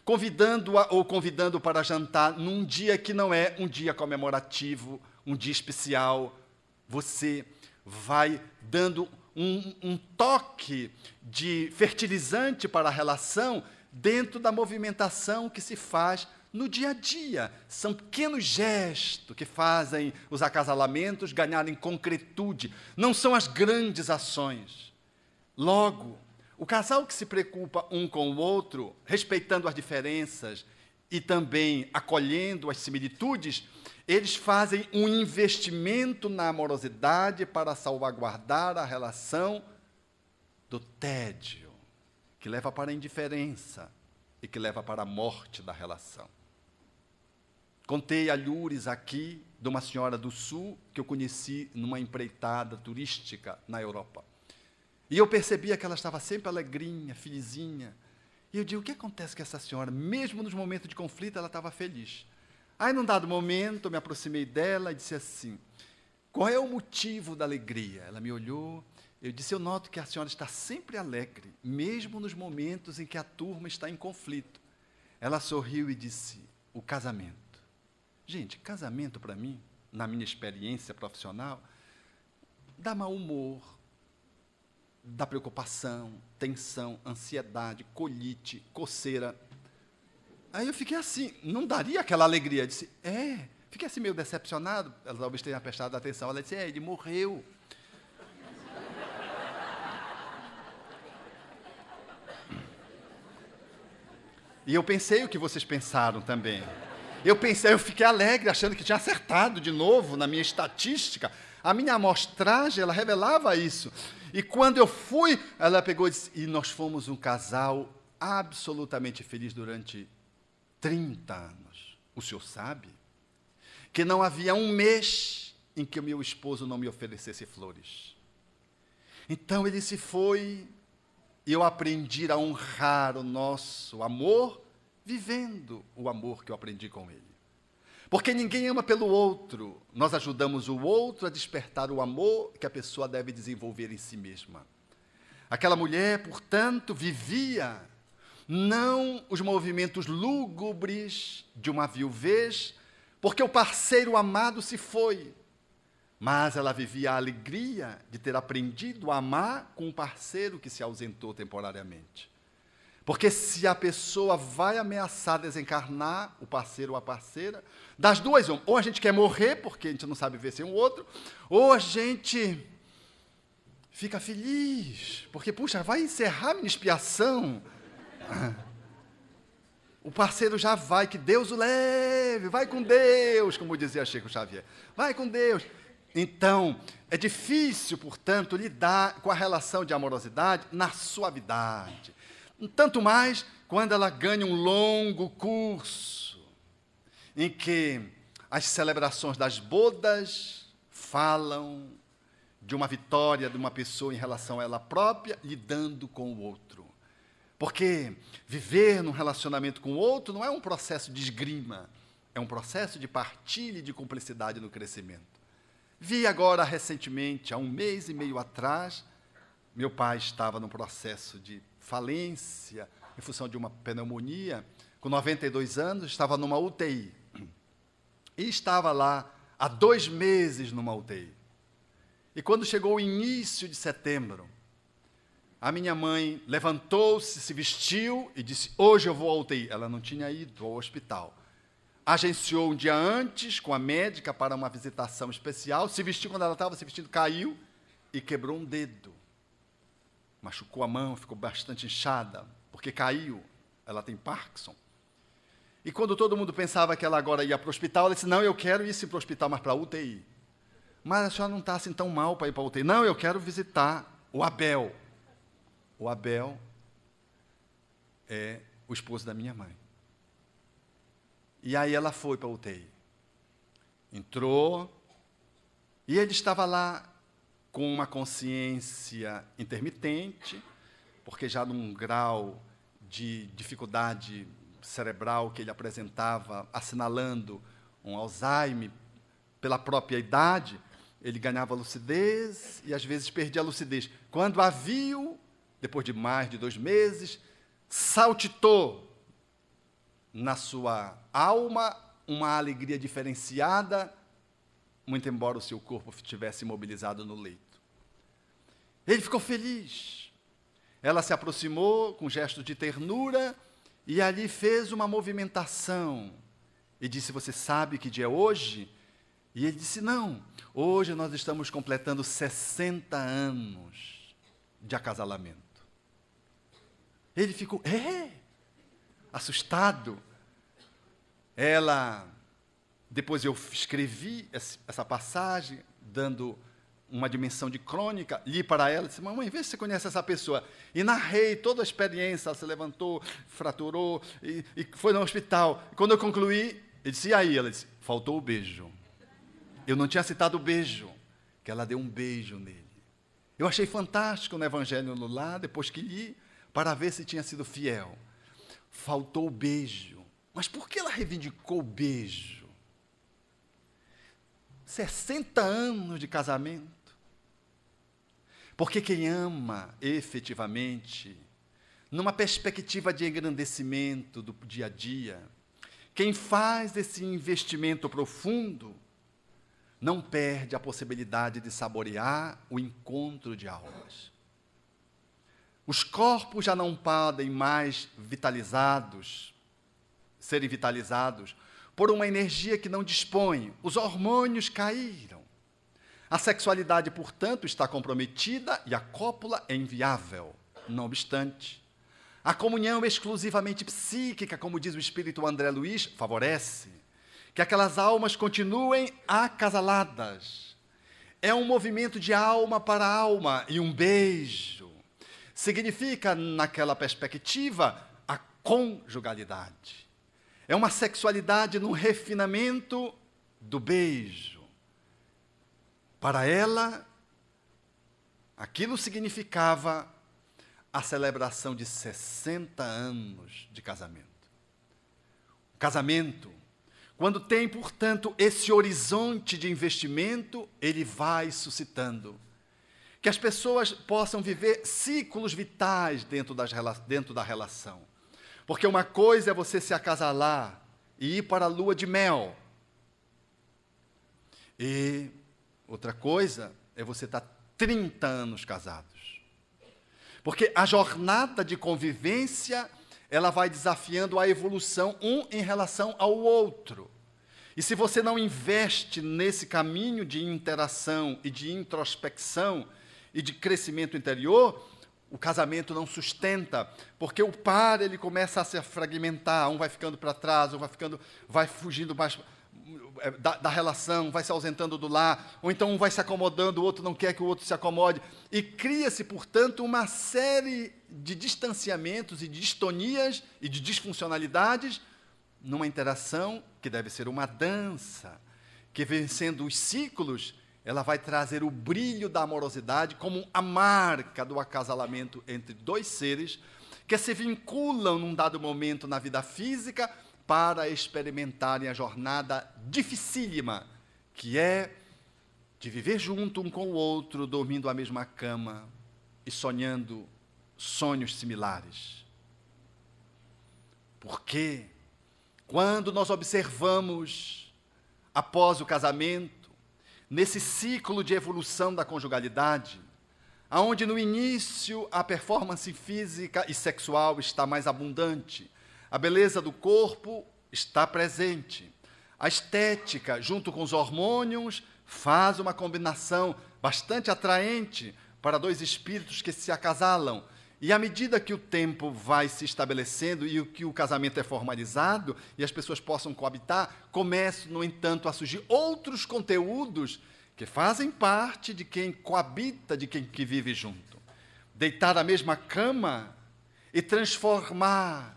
convidando para jantar num dia que não é um dia comemorativo, um dia especial. Você vai dando um toque de fertilizante para a relação dentro da movimentação que se faz no dia a dia. São pequenos gestos que fazem os acasalamentos ganharem concretude. Não são as grandes ações. Logo, o casal que se preocupa um com o outro, respeitando as diferenças e também acolhendo as similitudes, eles fazem um investimento na amorosidade para salvaguardar a relação do tédio, que leva para a indiferença e que leva para a morte da relação. Contei alhures aqui de uma senhora do Sul que eu conheci numa empreitada turística na Europa. E eu percebia que ela estava sempre alegrinha, felizinha. E eu digo: o que acontece com essa senhora? Mesmo nos momentos de conflito, ela estava feliz. Aí, num dado momento, eu me aproximei dela e disse assim: qual é o motivo da alegria? Ela me olhou, eu disse: eu noto que a senhora está sempre alegre, mesmo nos momentos em que a turma está em conflito. Ela sorriu e disse: o casamento. Gente, casamento para mim, na minha experiência profissional, dá mau humor, dá preocupação, tensão, ansiedade, colite, coceira. Aí eu fiquei assim, não daria aquela alegria. Eu disse: fiquei assim meio decepcionado. Ela talvez tenha prestado atenção. Ela disse: ele morreu. E eu pensei o que vocês pensaram também. Eu fiquei alegre, achando que tinha acertado de novo na minha estatística. A minha amostragem, ela revelava isso. E quando eu fui, ela pegou e disse: e nós fomos um casal absolutamente feliz durante 30 anos. O senhor sabe que não havia um mês em que o meu esposo não me oferecesse flores. Então ele se foi E eu aprendi a honrar o nosso amor, vivendo o amor que eu aprendi com ele. Porque ninguém ama pelo outro, nós ajudamos o outro a despertar o amor que a pessoa deve desenvolver em si mesma. Aquela mulher, portanto, vivia não os movimentos lúgubres de uma viuvez, porque o parceiro amado se foi, mas ela vivia a alegria de ter aprendido a amar com um parceiro que se ausentou temporariamente. Porque se a pessoa vai ameaçar desencarnar, o parceiro ou a parceira, das duas, ou a gente quer morrer, porque a gente não sabe viver sem o outro, ou a gente fica feliz, porque, puxa, vai encerrar a minha expiação. O parceiro já vai, que Deus o leve, vai com Deus, como dizia Chico Xavier, vai com Deus. Então, é difícil, portanto, lidar com a relação de amorosidade na suavidade. Tanto mais quando ela ganha um longo curso, em que as celebrações das bodas falam de uma vitória de uma pessoa em relação a ela própria, lidando com o outro. Porque viver num relacionamento com o outro não é um processo de esgrima, é um processo de partilha e de cumplicidade no crescimento. Vi agora recentemente, há 1 mês e meio atrás, meu pai estava num processo de falência, em função de uma pneumonia, com 92 anos, estava numa UTI. E estava lá há 2 meses numa UTI. E quando chegou o início de setembro, a minha mãe levantou-se, se vestiu e disse, hoje eu vou à UTI. Ela não tinha ido ao hospital. Agenciou um dia antes com a médica para uma visitação especial, se vestiu quando ela estava se vestindo, caiu e quebrou um dedo. Machucou a mão, ficou bastante inchada, porque caiu, ela tem Parkinson. E quando todo mundo pensava que ela agora ia para o hospital, ela disse, não, eu quero ir sim para o hospital, mas para a UTI. Mas a senhora não está assim tão mal para ir para a UTI. Não, eu quero visitar o Abel. O Abel é o esposo da minha mãe. E aí ela foi para a UTI. Entrou, e ele estava lá com uma consciência intermitente, porque já num grau de dificuldade cerebral que ele apresentava, assinalando um Alzheimer pela própria idade, ele ganhava lucidez e às vezes perdia a lucidez. Quando a viu, depois de mais de 2 meses, saltitou na sua alma uma alegria diferenciada, muito embora o seu corpo estivesse imobilizado no leito. Ele ficou feliz. Ela se aproximou com gestos de ternura e ali fez uma movimentação. E disse, você sabe que dia é hoje? E ele disse, não, hoje nós estamos completando 60 anos de acasalamento. Ele ficou, assustado. Ela, depois eu escrevi essa passagem, dando uma dimensão de crônica, li para ela, disse, mamãe, vê se você conhece essa pessoa. E narrei toda a experiência, ela se levantou, fraturou, e foi no hospital. E quando eu concluí, ele disse, e aí? Ela disse, faltou o beijo. Eu não tinha citado o beijo, que ela deu um beijo nele. Eu achei fantástico no Evangelho no Lar, depois que li, para ver se tinha sido fiel. Faltou o beijo. Mas por que ela reivindicou o beijo? 60 anos de casamento. Porque quem ama efetivamente, numa perspectiva de engrandecimento do dia a dia, quem faz esse investimento profundo, não perde a possibilidade de saborear o encontro de almas. Os corpos já não podem mais serem vitalizados por uma energia que não dispõe. Os hormônios caíram. A sexualidade, portanto, está comprometida e a cópula é inviável. Não obstante, a comunhão exclusivamente psíquica, como diz o espírito André Luiz, favorece que aquelas almas continuem acasaladas. É um movimento de alma para alma e um beijo significa, naquela perspectiva, a conjugalidade. É uma sexualidade no refinamento do beijo. Para ela, aquilo significava a celebração de 60 anos de casamento. O casamento, quando tem, portanto, esse horizonte de investimento, ele vai suscitando que as pessoas possam viver ciclos vitais dentro da relação. Porque uma coisa é você se acasalar e ir para a lua de mel. E outra coisa é você estar 30 anos casados. Porque a jornada de convivência, ela vai desafiando a evolução um em relação ao outro. E se você não investe nesse caminho de interação e de introspecção e de crescimento interior, o casamento não sustenta, porque o par ele começa a se fragmentar, um vai ficando para trás, vai fugindo mais da relação, vai se ausentando do lar, ou então um vai se acomodando, o outro não quer que o outro se acomode, e cria-se, portanto, uma série de distanciamentos e de distonias e de disfuncionalidades numa interação que deve ser uma dança, que vencendo os ciclos, ela vai trazer o brilho da amorosidade como a marca do acasalamento entre dois seres que se vinculam num dado momento na vida física para experimentarem a jornada dificílima, que é de viver junto um com o outro, dormindo à mesma cama e sonhando sonhos similares. Porque quando nós observamos, após o casamento, nesse ciclo de evolução da conjugalidade, onde no início a performance física e sexual está mais abundante, a beleza do corpo está presente, a estética, junto com os hormônios, faz uma combinação bastante atraente para dois espíritos que se acasalam. E à medida que o tempo vai se estabelecendo e que o casamento é formalizado e as pessoas possam coabitar, começam, no entanto, a surgir outros conteúdos que fazem parte de quem coabita, de quem que vive junto. Deitar na mesma cama e transformar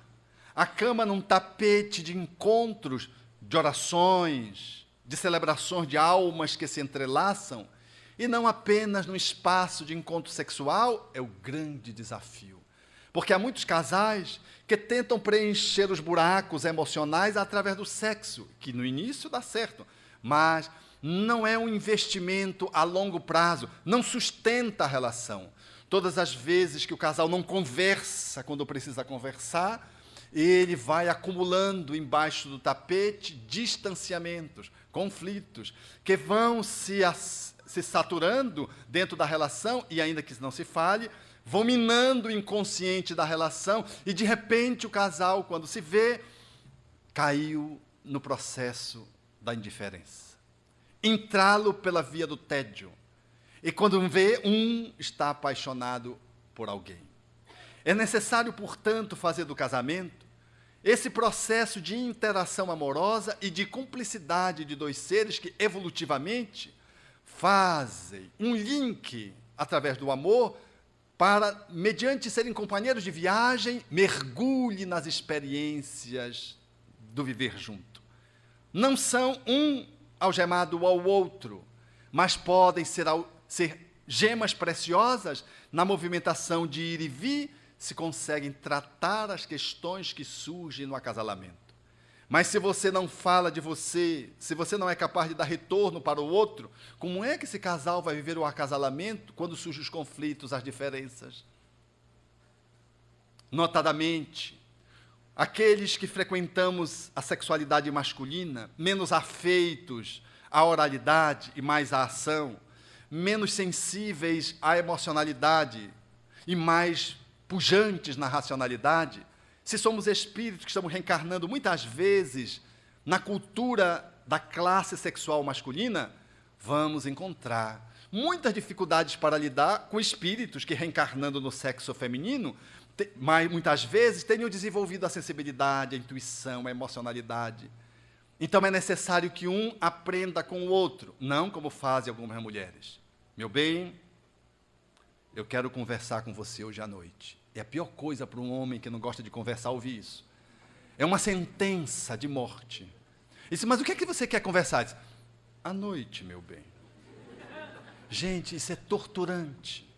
a cama num tapete de encontros, de orações, de celebrações de almas que se entrelaçam, e não apenas num espaço de encontro sexual, é o grande desafio. Porque há muitos casais que tentam preencher os buracos emocionais através do sexo, que no início dá certo, mas não é um investimento a longo prazo, não sustenta a relação. Todas as vezes que o casal não conversa quando precisa conversar, ele vai acumulando embaixo do tapete distanciamentos, conflitos, que vão se saturando dentro da relação, e ainda que não se fale, vão minando o inconsciente da relação, e de repente o casal, quando se vê, caiu no processo da indiferença. Entrá-lo pela via do tédio. E quando vê, está apaixonado por alguém. É necessário, portanto, fazer do casamento esse processo de interação amorosa e de cumplicidade de dois seres que, evolutivamente, fazem um link através do amor para, mediante serem companheiros de viagem, mergulhe nas experiências do viver junto. Não são um algemado ao outro, mas podem ser gemas preciosas na movimentação de ir e vir, se conseguem tratar as questões que surgem no acasalamento. Mas se você não fala de você, se você não é capaz de dar retorno para o outro, como é que esse casal vai viver o acasalamento quando surgem os conflitos, as diferenças? Notadamente, aqueles que frequentamos a sexualidade masculina, menos afeitos à oralidade e mais à ação, menos sensíveis à emocionalidade e mais pujantes na racionalidade, se somos espíritos que estamos reencarnando muitas vezes na cultura da classe sexual masculina, vamos encontrar muitas dificuldades para lidar com espíritos que, reencarnando no sexo feminino, mas muitas vezes tenham desenvolvido a sensibilidade, a intuição, a emocionalidade. Então é necessário que um aprenda com o outro, não como fazem algumas mulheres. Meu bem, eu quero conversar com você hoje à noite. É a pior coisa para um homem que não gosta de conversar ouvir isso. É uma sentença de morte. Disse, mas o que é que você quer conversar? Disse, à noite, meu bem. Gente, isso é torturante.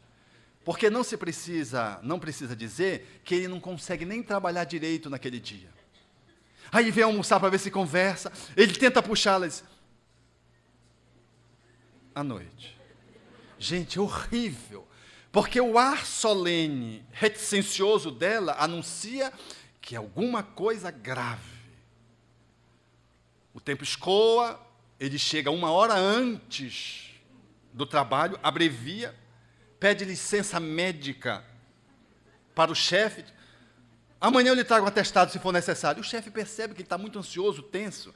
Porque não precisa dizer que ele não consegue nem trabalhar direito naquele dia. Aí ele vem almoçar para ver se conversa, ele tenta puxá-las à noite. Gente, é horrível, porque o ar solene, reticencioso dela anuncia que é alguma coisa grave. O tempo escoa, ele chega 1 hora antes do trabalho, abrevia, pede licença médica para o chefe. Amanhã eu lhe trago um atestado, se for necessário. O chefe percebe que ele está muito ansioso, tenso,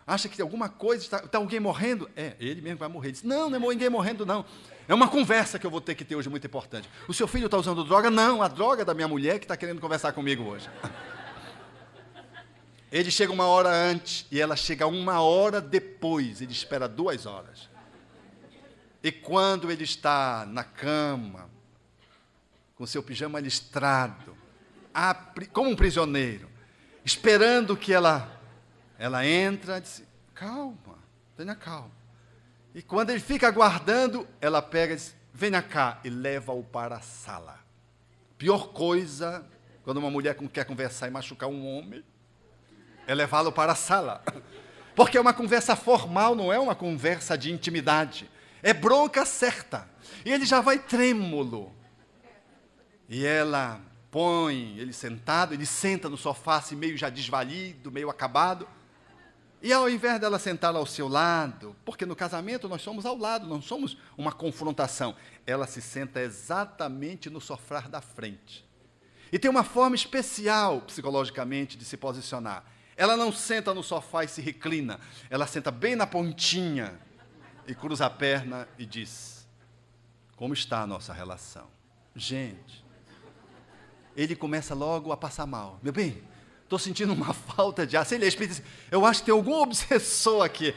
acha que alguma coisa, está alguém morrendo? É, ele mesmo vai morrer. Ele diz, não é ninguém morrendo, não. É uma conversa que eu vou ter que ter hoje, muito importante. O seu filho está usando droga? Não, a droga é da minha mulher que está querendo conversar comigo hoje. Ele chega 1 hora antes e ela chega 1 hora depois. Ele espera 2 horas. E quando ele está na cama, com seu pijama listrado, como um prisioneiro, esperando que ela entra, diz, calma, tenha calma. E quando ele fica aguardando, ela pega e diz, venha cá, e leva-o para a sala. Pior coisa, quando uma mulher quer conversar e machucar um homem, é levá-lo para a sala. Porque é uma conversa formal, não é uma conversa de intimidade. É bronca certa. E ele já vai trêmulo. E ela põe ele sentado, ele senta no sofá, assim, meio já desvalido, meio acabado. E ao invés dela sentar ao seu lado, porque no casamento nós somos ao lado, não somos uma confrontação, ela se senta exatamente no sofá da frente. E tem uma forma especial, psicologicamente, de se posicionar. Ela não senta no sofá e se reclina, ela senta bem na pontinha e cruza a perna e diz, como está a nossa relação? Gente, ele começa logo a passar mal. Meu bem, estou sentindo uma falta de ar. Se ele é espírita, eu acho que tem algum obsessor aqui.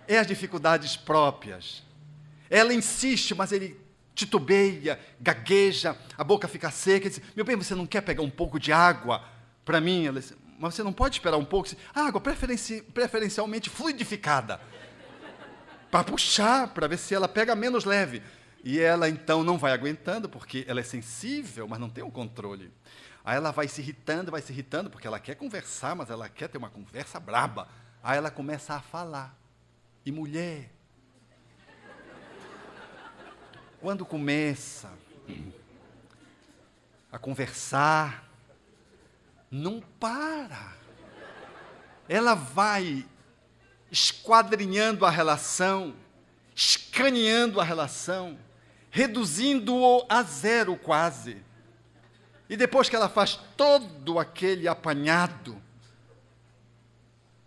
É as dificuldades próprias. Ela insiste, mas ele titubeia, gagueja, a boca fica seca. Ele diz, meu bem, você não quer pegar um pouco de água para mim? Ela diz, mas você não pode esperar um pouco? Água preferencialmente fluidificada. Para puxar, para ver se ela pega menos leve. E ela, então, não vai aguentando, porque ela é sensível, mas não tem o controle. Aí ela vai se irritando, porque ela quer conversar, mas ela quer ter uma conversa braba. Aí ela começa a falar. E mulher, quando começa a conversar, não para. Ela vai esquadrinhando a relação, escaneando a relação, reduzindo-o a zero quase. E depois que ela faz todo aquele apanhado,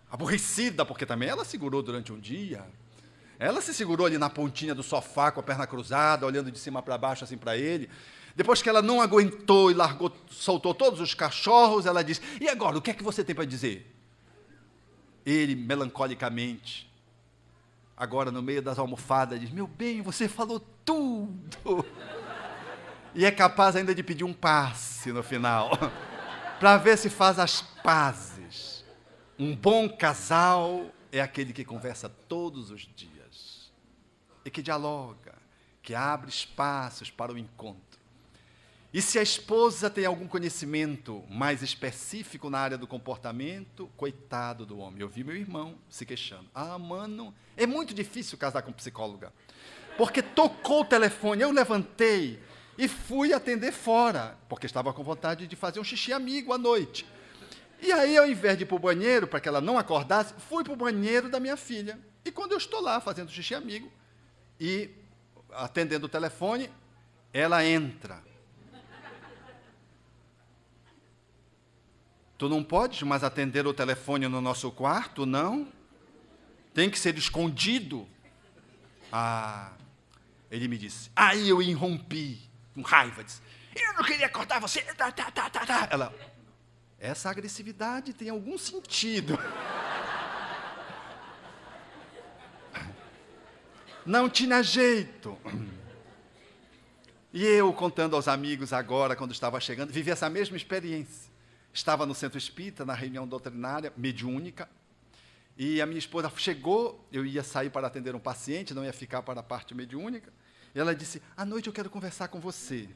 aborrecida, porque também ela segurou durante um dia, ela se segurou ali na pontinha do sofá com a perna cruzada, olhando de cima para baixo assim para ele. Depois que ela não aguentou e soltou todos os cachorros, ela diz, e agora, o que é que você tem para dizer? Ele, melancolicamente, agora no meio das almofadas, diz, meu bem, você falou tudo. E é capaz ainda de pedir um passe no final, para ver se faz as pazes. Um bom casal é aquele que conversa todos os dias, e que dialoga, que abre espaços para o encontro. E se a esposa tem algum conhecimento mais específico na área do comportamento, coitado do homem. Eu vi meu irmão se queixando. Ah, mano, é muito difícil casar com psicóloga. Porque tocou o telefone, eu levantei e fui atender fora, porque estava com vontade de fazer um xixi amigo à noite. E aí, ao invés de ir para o banheiro, para que ela não acordasse, fui para o banheiro da minha filha. E quando eu estou lá fazendo xixi amigo e atendendo o telefone, ela entra. Tu não podes mais atender o telefone no nosso quarto, não? Tem que ser escondido. Ah, ele me disse. Aí eu irrompi, com raiva, disse, eu não queria acordar você. Ela, essa agressividade tem algum sentido. Não tinha jeito. E eu, contando aos amigos agora, quando estava chegando, vivi essa mesma experiência. Estava no centro espírita, na reunião doutrinária, mediúnica, e a minha esposa chegou, eu ia sair para atender um paciente, não ia ficar para a parte mediúnica, E ela disse, à noite eu quero conversar com você.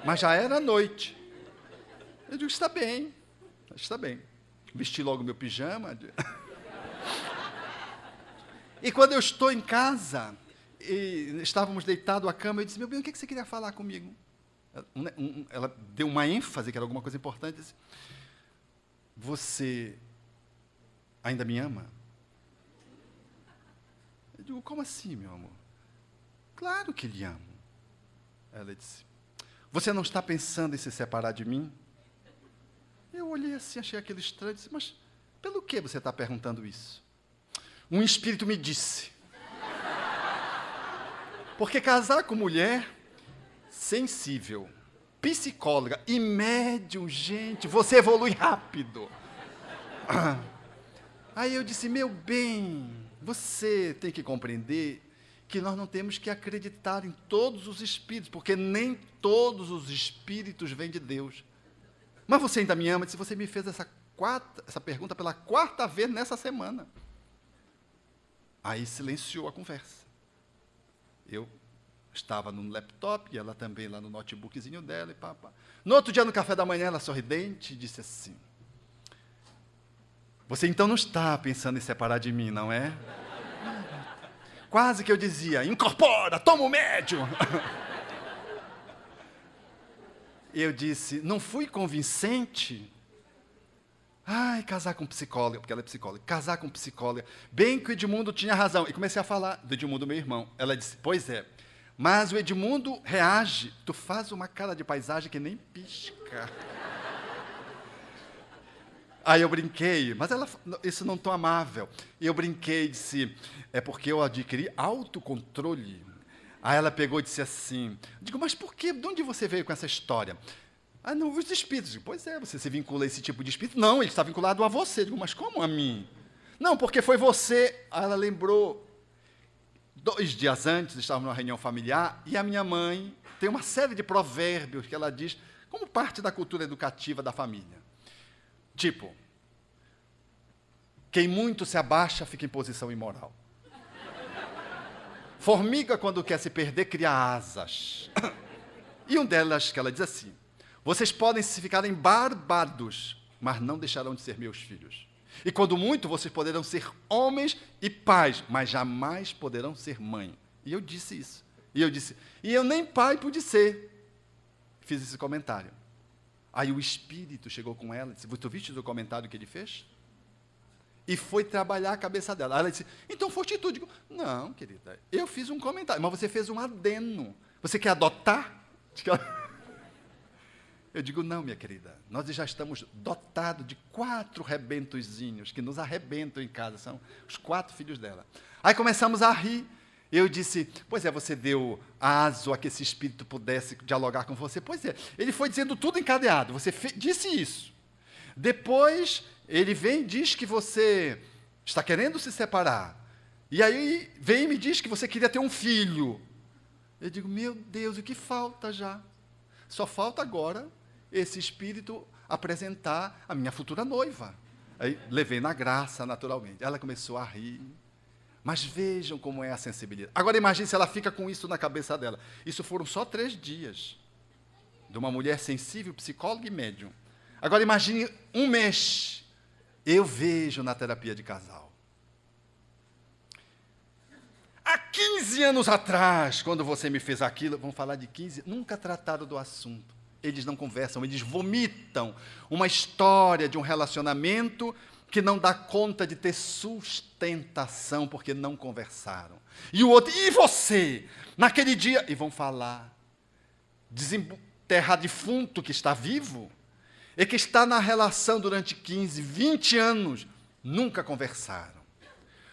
Mas já era noite. Eu digo, está bem. Vesti logo meu pijama. E quando eu estou em casa, e estávamos deitados à cama, eu disse, meu bem, o que você queria falar comigo? Ela deu uma ênfase, que era alguma coisa importante, disse, você ainda me ama? Eu digo, como assim, meu amor? Claro que lhe amo. Ela disse, você não está pensando em se separar de mim? Eu olhei assim, achei aquilo estranho, disse, mas pelo que você está perguntando isso? Um espírito me disse. Porque casar com mulher sensível, psicóloga e médium, gente, você evolui rápido. Aí eu disse, meu bem, você tem que compreender que nós não temos que acreditar em todos os espíritos, porque nem todos os espíritos vêm de Deus. Mas você ainda me ama? Se você me fez essa pergunta pela 4ª vez nessa semana. Aí silenciou a conversa. Eu estava no laptop, e ela também lá no notebookzinho dela, e papá. No outro dia, no café da manhã, ela sorridente, disse assim, você então não está pensando em separar de mim, não é? Quase que eu dizia, incorpora, toma o médium. Eu disse, não fui convincente? Ai, casar com psicóloga, porque ela é psicóloga, casar com psicóloga, bem que o Edmundo tinha razão. E comecei a falar do Edmundo, meu irmão. Ela disse, pois é, mas o Edmundo reage, tu faz uma cara de paisagem que nem pisca. Aí eu brinquei, mas ela, isso não tão amável. E eu brinquei e disse, é porque eu adquiri autocontrole. Aí ela pegou e disse assim, digo, mas por quê? De onde você veio com essa história? Ah, não, os espíritos. Digo, pois é, você se vincula a esse tipo de espírito? Não, ele está vinculado a você. Digo, mas como a mim? Não, porque foi você. Aí ela lembrou, 2 dias antes, estávamos numa reunião familiar, e a minha mãe tem uma série de provérbios que ela diz como parte da cultura educativa da família. Tipo, quem muito se abaixa fica em posição imoral. Formiga, quando quer se perder, cria asas. E um delas, que ela diz assim, vocês podem se ficarem barbados, mas não deixarão de ser meus filhos. E quando muito, vocês poderão ser homens e pais, mas jamais poderão ser mãe. E eu disse isso. E eu disse, e eu nem pai pude ser. Fiz esse comentário. Aí o espírito chegou com ela e disse, tu viste o comentário que ele fez? E foi trabalhar a cabeça dela. Aí ela disse, então foste tu. Eu digo, não, querida, eu fiz um comentário, mas você fez um adeno. Você quer adotar? Eu digo, não, minha querida, nós já estamos dotados de 4 rebentozinhos que nos arrebentam em casa, são os 4 filhos dela. Aí começamos a rir. Eu disse, pois é, você deu aso a que esse espírito pudesse dialogar com você. Pois é, ele foi dizendo tudo encadeado, você disse isso. Depois, ele vem e diz que você está querendo se separar. E aí, vem e me diz que você queria ter um filho. Eu digo, meu Deus, o que falta já? Só falta agora esse espírito apresentar a minha futura noiva. Aí, levei na graça, naturalmente. Ela começou a rir. Mas vejam como é a sensibilidade. Agora imagine se ela fica com isso na cabeça dela. Isso foram só 3 dias. De uma mulher sensível, psicóloga e médium. Agora imagine 1 mês. Eu vejo na terapia de casal. Há 15 anos atrás, quando você me fez aquilo, vamos falar de 15, nunca trataram do assunto. Eles não conversam, eles vomitam uma história de um relacionamento que não dá conta de ter sustentação, porque não conversaram. E o outro, e você? Naquele dia, e vão falar, desenterrar defunto que está vivo, e que está na relação durante 15, 20 anos, nunca conversaram.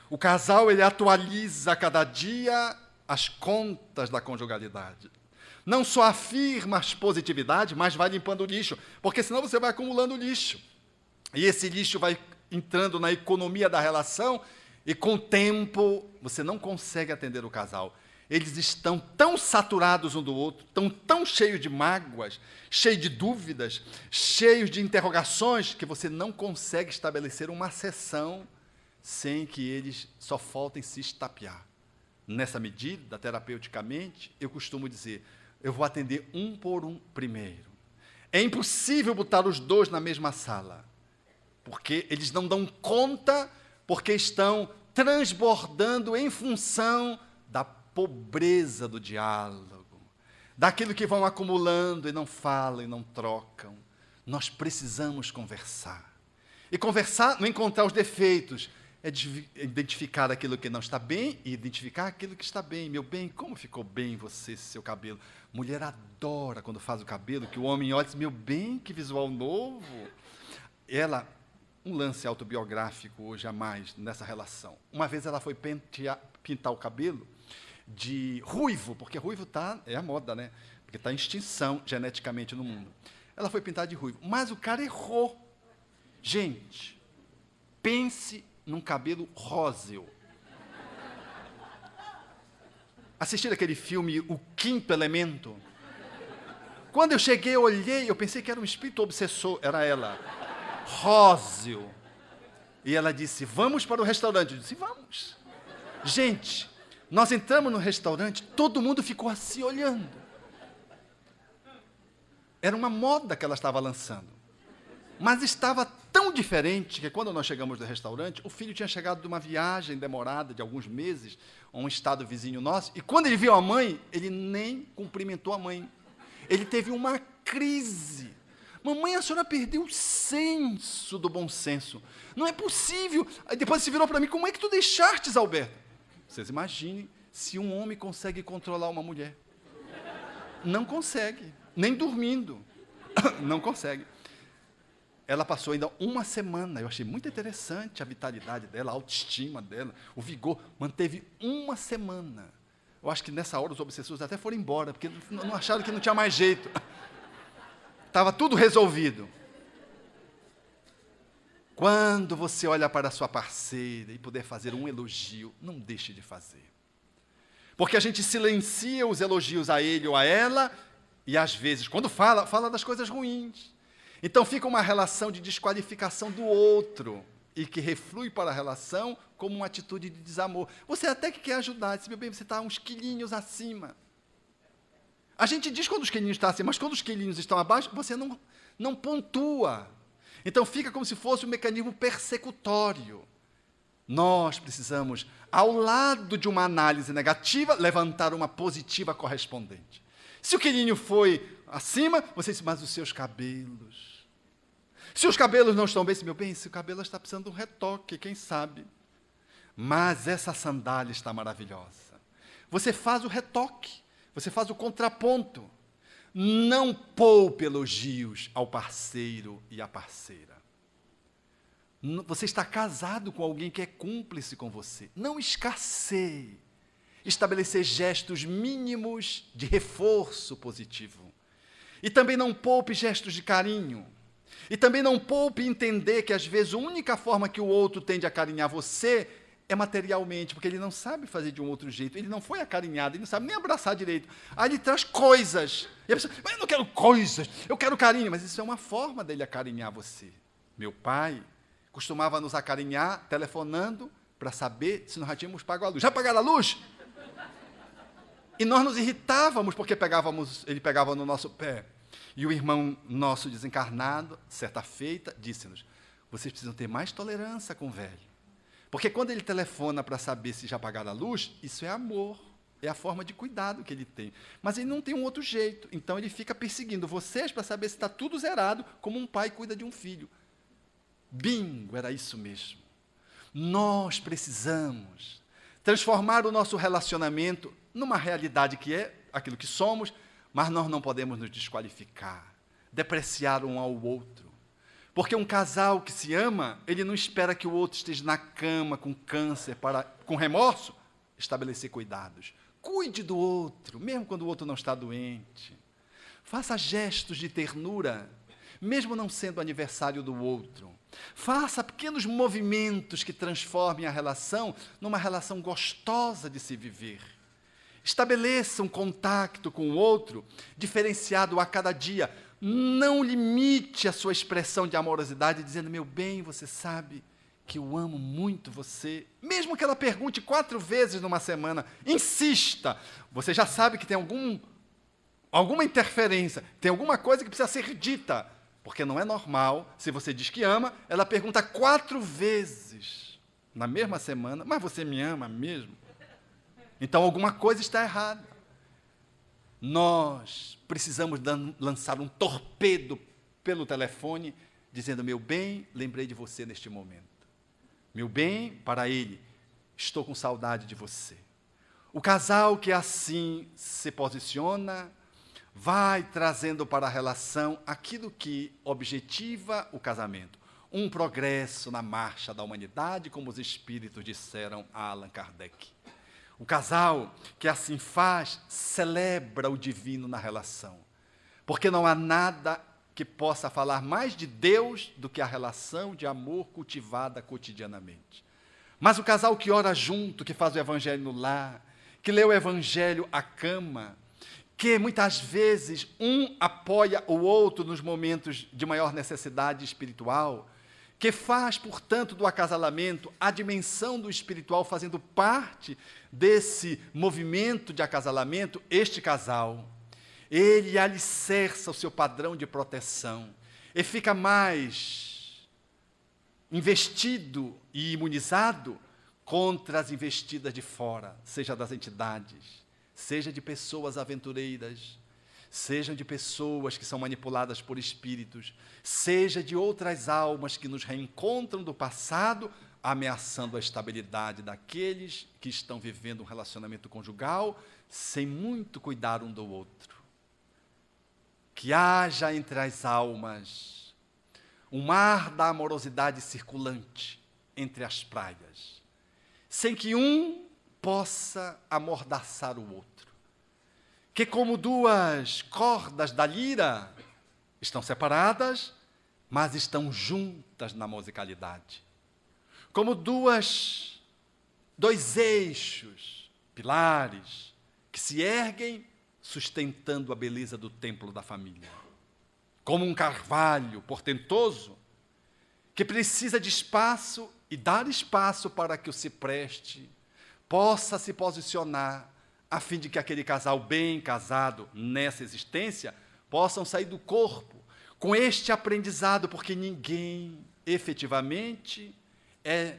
O casal, ele atualiza a cada dia as contas da conjugalidade. Não só afirma as positividades, mas vai limpando o lixo, porque senão você vai acumulando lixo. E esse lixo vai entrando na economia da relação, e com o tempo você não consegue atender o casal. Eles estão tão saturados um do outro, estão tão cheios de mágoas, cheios de dúvidas, cheios de interrogações, que você não consegue estabelecer uma sessão sem que eles só faltem se estapear. Nessa medida, terapeuticamente, eu costumo dizer, eu vou atender um por um primeiro. É impossível botar os dois na mesma sala, porque eles não dão conta, porque estão transbordando em função da pobreza do diálogo, daquilo que vão acumulando e não falam e não trocam. Nós precisamos conversar. E conversar, não encontrar os defeitos, é identificar aquilo que não está bem e identificar aquilo que está bem. Meu bem, como ficou bem você, esse seu cabelo? Mulher adora quando faz o cabelo, que o homem olha e diz, meu bem, que visual novo. Ela, um lance autobiográfico hoje a mais nessa relação. Uma vez ela foi pintar o cabelo de ruivo, porque ruivo é a moda, né? Porque está em extinção geneticamente no mundo. Ela foi pintar de ruivo, mas o cara errou. Gente, pense num cabelo róseo. Assistiram aquele filme O Quinto Elemento? Quando eu cheguei, eu olhei, eu pensei que era um espírito obsessor, era ela. Róseo. E ela disse, vamos para o restaurante. Eu disse, vamos. Gente, nós entramos no restaurante, todo mundo ficou assim olhando. Era uma moda que ela estava lançando. Mas estava tão diferente que quando nós chegamos no restaurante, o filho tinha chegado de uma viagem demorada de alguns meses a um estado vizinho nosso, e quando ele viu a mãe, ele nem cumprimentou a mãe. Ele teve uma crise. Mamãe, a senhora perdeu o senso do bom senso. Não é possível. Aí depois se virou para mim, como é que tu deixastes, Alberto? Vocês imaginem se um homem consegue controlar uma mulher. Não consegue, nem dormindo. Não consegue. Ela passou ainda uma semana, eu achei muito interessante a vitalidade dela, a autoestima dela, o vigor, manteve uma semana. Eu acho que nessa hora os obsessores até foram embora, porque não acharam que não tinha mais jeito. Estava tudo resolvido. Quando você olha para a sua parceira e puder fazer um elogio, não deixe de fazer. Porque a gente silencia os elogios a ele ou a ela, e às vezes, quando fala das coisas ruins. Então fica uma relação de desqualificação do outro e que reflui para a relação como uma atitude de desamor. Você até que quer ajudar, diz, meu bem, você está uns quilinhos acima. A gente diz quando os quilinhos estão acima, mas quando os quilinhos estão abaixo, você não pontua. Então fica como se fosse um mecanismo persecutório. Nós precisamos, ao lado de uma análise negativa, levantar uma positiva correspondente. Se o quilinho foi acima, você diz, mas os seus cabelos. Se os cabelos não estão bem, meu bem, esse cabelo está precisando de um retoque, quem sabe? Mas essa sandália está maravilhosa. Você faz o retoque, você faz o contraponto. Não poupe elogios ao parceiro e à parceira. Você está casado com alguém que é cúmplice com você. Não escasseie. Estabelecer gestos mínimos de reforço positivo. E também não poupe gestos de carinho. E também não poupe entender que, às vezes, a única forma que o outro tem de acarinhar você é materialmente, porque ele não sabe fazer de um outro jeito, ele não foi acarinhado, ele não sabe nem abraçar direito. Aí ele traz coisas. E a pessoa, mas eu não quero coisas, eu quero carinho. Mas isso é uma forma dele acarinhar você. Meu pai costumava nos acarinhar telefonando para saber se nós já tínhamos pago a luz. Já pagaram a luz? E nós nos irritávamos porque ele pegava no nosso pé. E o irmão nosso desencarnado, certa feita, disse-nos, vocês precisam ter mais tolerância com o velho. Porque quando ele telefona para saber se já pagaram a luz, isso é amor, é a forma de cuidado que ele tem. Mas ele não tem um outro jeito, então ele fica perseguindo vocês para saber se está tudo zerado, como um pai cuida de um filho. Bingo, era isso mesmo. Nós precisamos transformar o nosso relacionamento numa realidade que é aquilo que somos, mas nós não podemos nos desqualificar, depreciar um ao outro. Porque um casal que se ama, ele não espera que o outro esteja na cama com câncer, com remorso, estabelecer cuidados. Cuide do outro, mesmo quando o outro não está doente. Faça gestos de ternura, mesmo não sendo aniversário do outro. Faça pequenos movimentos que transformem a relação numa relação gostosa de se viver. Estabeleça um contato com o outro, diferenciado a cada dia. Não limite a sua expressão de amorosidade, dizendo, meu bem, você sabe que eu amo muito você, mesmo que ela pergunte 4 vezes numa semana, insista. Você já sabe que tem alguma interferência, tem alguma coisa que precisa ser dita, porque não é normal, se você diz que ama, ela pergunta 4 vezes na mesma semana, mas você me ama mesmo? Então alguma coisa está errada. Nós precisamos lançar um torpedo pelo telefone, dizendo: meu bem, lembrei de você neste momento. Meu bem, para ele, estou com saudade de você. O casal que assim se posiciona, vai trazendo para a relação aquilo que objetiva o casamento. Um progresso na marcha da humanidade, como os espíritos disseram a Allan Kardec. O casal que assim faz, celebra o divino na relação. Porque não há nada que possa falar mais de Deus do que a relação de amor cultivada cotidianamente. Mas o casal que ora junto, que faz o evangelho no lar, que lê o evangelho à cama, que muitas vezes um apoia o outro nos momentos de maior necessidade espiritual, que faz, portanto, do acasalamento a dimensão do espiritual fazendo parte desse movimento de acasalamento, este casal, ele alicerça o seu padrão de proteção e fica mais investido e imunizado contra as investidas de fora, seja das entidades, seja de pessoas aventureiras, sejam de pessoas que são manipuladas por espíritos, seja de outras almas que nos reencontram do passado, ameaçando a estabilidade daqueles que estão vivendo um relacionamento conjugal sem muito cuidar um do outro. Que haja entre as almas um mar da amorosidade circulante entre as praias, sem que um possa amordaçar o outro. Que como 2 cordas da lira estão separadas, mas estão juntas na musicalidade. Como 2 eixos, pilares, que se erguem sustentando a beleza do templo da família. Como um carvalho portentoso, que precisa de espaço e dar espaço para que o cipreste possa se posicionar, a fim de que aquele casal bem casado nessa existência possam sair do corpo com este aprendizado, porque ninguém efetivamente é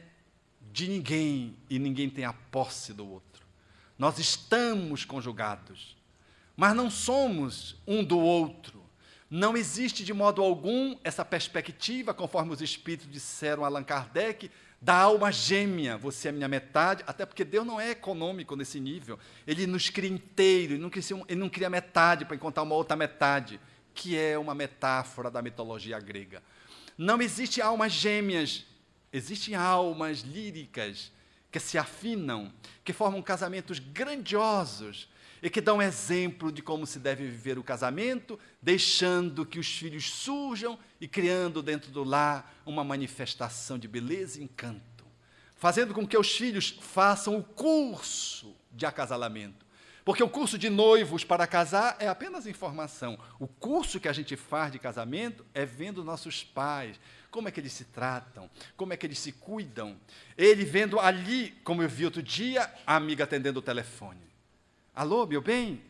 de ninguém e ninguém tem a posse do outro. Nós estamos conjugados, mas não somos um do outro. Não existe de modo algum essa perspectiva, conforme os espíritos disseram a Allan Kardec, da alma gêmea, você é a minha metade, até porque Deus não é econômico nesse nível. Ele nos cria inteiro, ele não cria metade para encontrar uma outra metade, que é uma metáfora da mitologia grega. Não existe almas gêmeas, existem almas líricas que se afinam, que formam casamentos grandiosos e que dão exemplo de como se deve viver o casamento, deixando que os filhos surjam e criando dentro do lar uma manifestação de beleza e encanto, fazendo com que os filhos façam o curso de acasalamento. Porque o curso de noivos para casar é apenas informação. O curso que a gente faz de casamento é vendo nossos pais, como é que eles se tratam, como é que eles se cuidam. Ele vendo ali, como eu vi outro dia, a amiga atendendo o telefone. Alô, meu bem?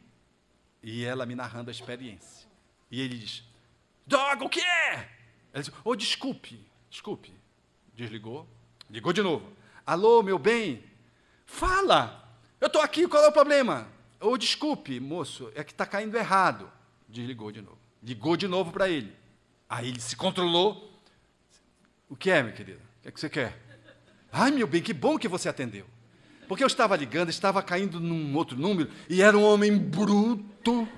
E ela me narrando a experiência. E ele diz: droga, o que é? Ela diz: oh, desculpe. Desligou, ligou de novo. Alô, meu bem? Fala, eu estou aqui, qual é o problema? Oh, desculpe, moço, é que está caindo errado. Desligou de novo. Ligou de novo para ele. Aí ele se controlou. O que é, minha querida? O que é que você quer? Ai, meu bem, que bom que você atendeu. Porque eu estava ligando, estava caindo num outro número, e era um homem bruto.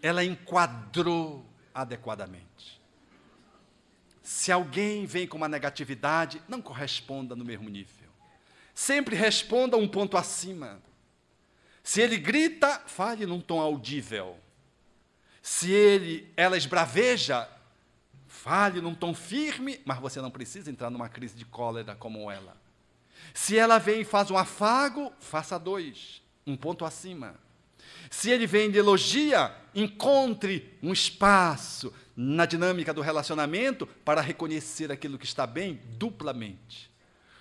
Ela enquadrou adequadamente. Se alguém vem com uma negatividade, não corresponda no mesmo nível. Sempre responda um ponto acima. Se ele grita, fale num tom audível. Se ela esbraveja, fale num tom firme, mas você não precisa entrar numa crise de cólera como ela. Se ela vem e faz um afago, faça 2, um ponto acima. Se ele vem de elogia, encontre um espaço na dinâmica do relacionamento para reconhecer aquilo que está bem duplamente.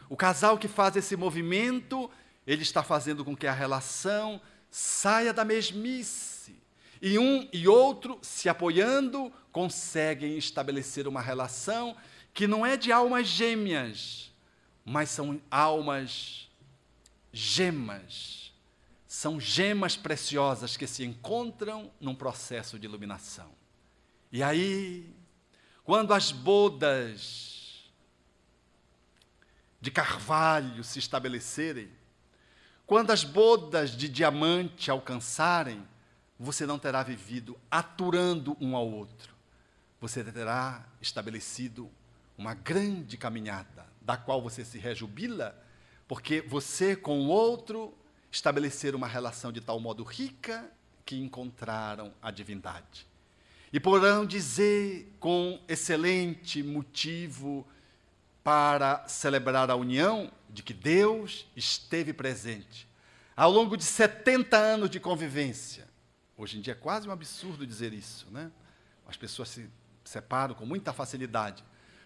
O casal que faz esse movimento, ele está fazendo com que a relação saia da mesmice. E um e outro, se apoiando, conseguem estabelecer uma relação que não é de almas gêmeas, mas são almas gemas. São gemas preciosas que se encontram num processo de iluminação. E aí, quando as bodas de carvalho se estabelecerem, quando as bodas de diamante alcançarem, você não terá vivido aturando um ao outro. Você terá estabelecido uma grande caminhada, da qual você se rejubila, porque você com o outro estabeleceram uma relação de tal modo rica que encontraram a divindade. E poderão dizer com excelente motivo para celebrar a união de que Deus esteve presente ao longo de 70 anos de convivência. Hoje em dia é quase um absurdo dizer isso, né? As pessoas se separam com muita facilidade.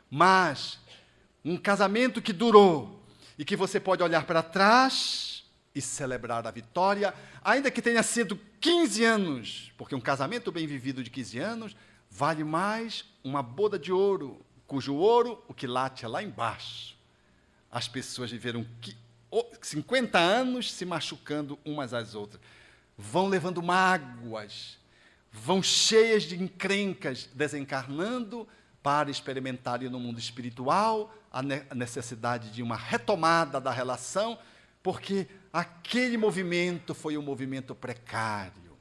Mas um casamento que durou e que você pode olhar para trás e celebrar a vitória, ainda que tenha sido 15 anos, porque um casamento bem vivido de 15 anos vale mais uma boda de ouro, cujo ouro, o quilate é lá embaixo. As pessoas viveram 50 anos se machucando umas às outras, vão levando mágoas, vão cheias de encrencas, desencarnando para experimentarem no mundo espiritual a necessidade de uma retomada da relação, porque aquele movimento foi um movimento precário,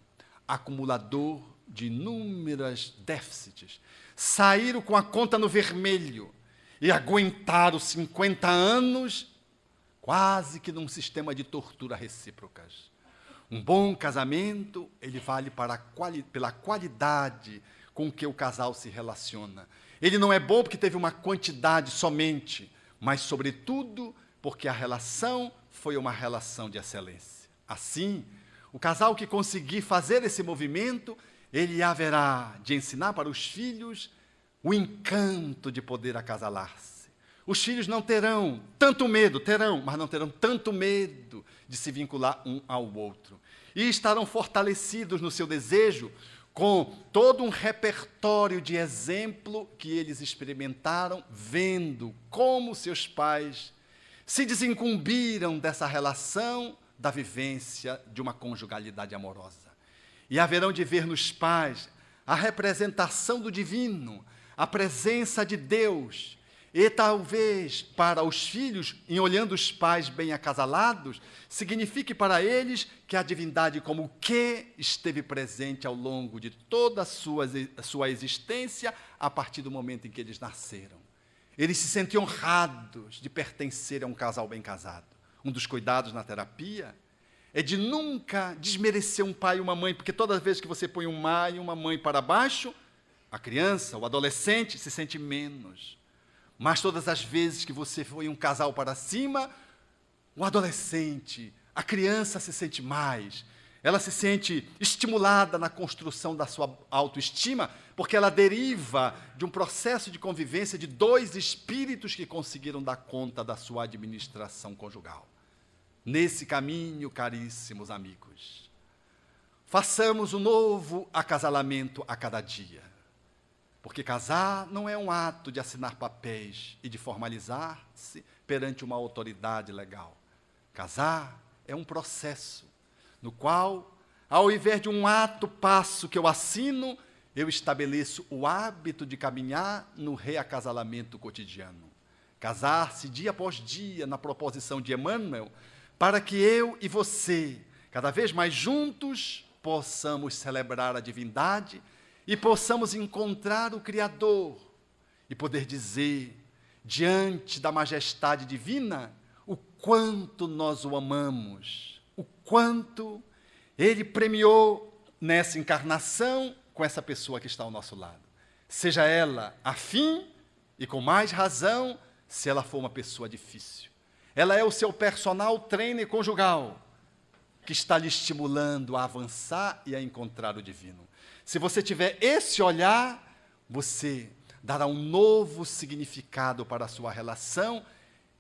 acumulador de inúmeros déficits. Saíram com a conta no vermelho e aguentaram 50 anos quase que num sistema de tortura recíprocas. Um bom casamento, ele vale pela qualidade com que o casal se relaciona. Ele não é bom porque teve uma quantidade somente, mas, sobretudo, porque a relação foi uma relação de excelência. Assim, o casal que conseguir fazer esse movimento, ele haverá de ensinar para os filhos o encanto de poder acasalar-se. Os filhos não terão tanto medo, terão, mas não terão tanto medo de se vincular um ao outro. E estarão fortalecidos no seu desejo com todo um repertório de exemplo que eles experimentaram, vendo como seus pais se desincumbiram dessa relação da vivência de uma conjugalidade amorosa. E haverão de ver nos pais a representação do divino, a presença de Deus. E talvez para os filhos, em olhando os pais bem acasalados, signifique para eles que a divindade como o que esteve presente ao longo de toda a sua existência, a partir do momento em que eles nasceram. Eles se sentem honrados de pertencer a um casal bem casado. Um dos cuidados na terapia é de nunca desmerecer um pai e uma mãe, porque toda vez que você põe um pai e uma mãe para baixo, a criança, o adolescente, se sente menos. Mas todas as vezes que você foi um casal para cima, o adolescente, a criança se sente mais. Ela se sente estimulada na construção da sua autoestima, porque ela deriva de um processo de convivência de dois espíritos que conseguiram dar conta da sua administração conjugal. Nesse caminho, caríssimos amigos, façamos um novo acasalamento a cada dia. Porque casar não é um ato de assinar papéis e de formalizar-se perante uma autoridade legal. Casar é um processo no qual, ao invés de um ato passo que eu assino, eu estabeleço o hábito de caminhar no reacasalamento cotidiano. Casar-se dia após dia na proposição de Emmanuel, para que eu e você, cada vez mais juntos, possamos celebrar a divindade e possamos encontrar o Criador e poder dizer, diante da majestade divina, o quanto nós o amamos, o quanto Ele premiou nessa encarnação com essa pessoa que está ao nosso lado. Seja ela afim e com mais razão se ela for uma pessoa difícil. Ela é o seu personal trainer conjugal. que está lhe estimulando a avançar e a encontrar o divino. Se você tiver esse olhar, você dará um novo significado para a sua relação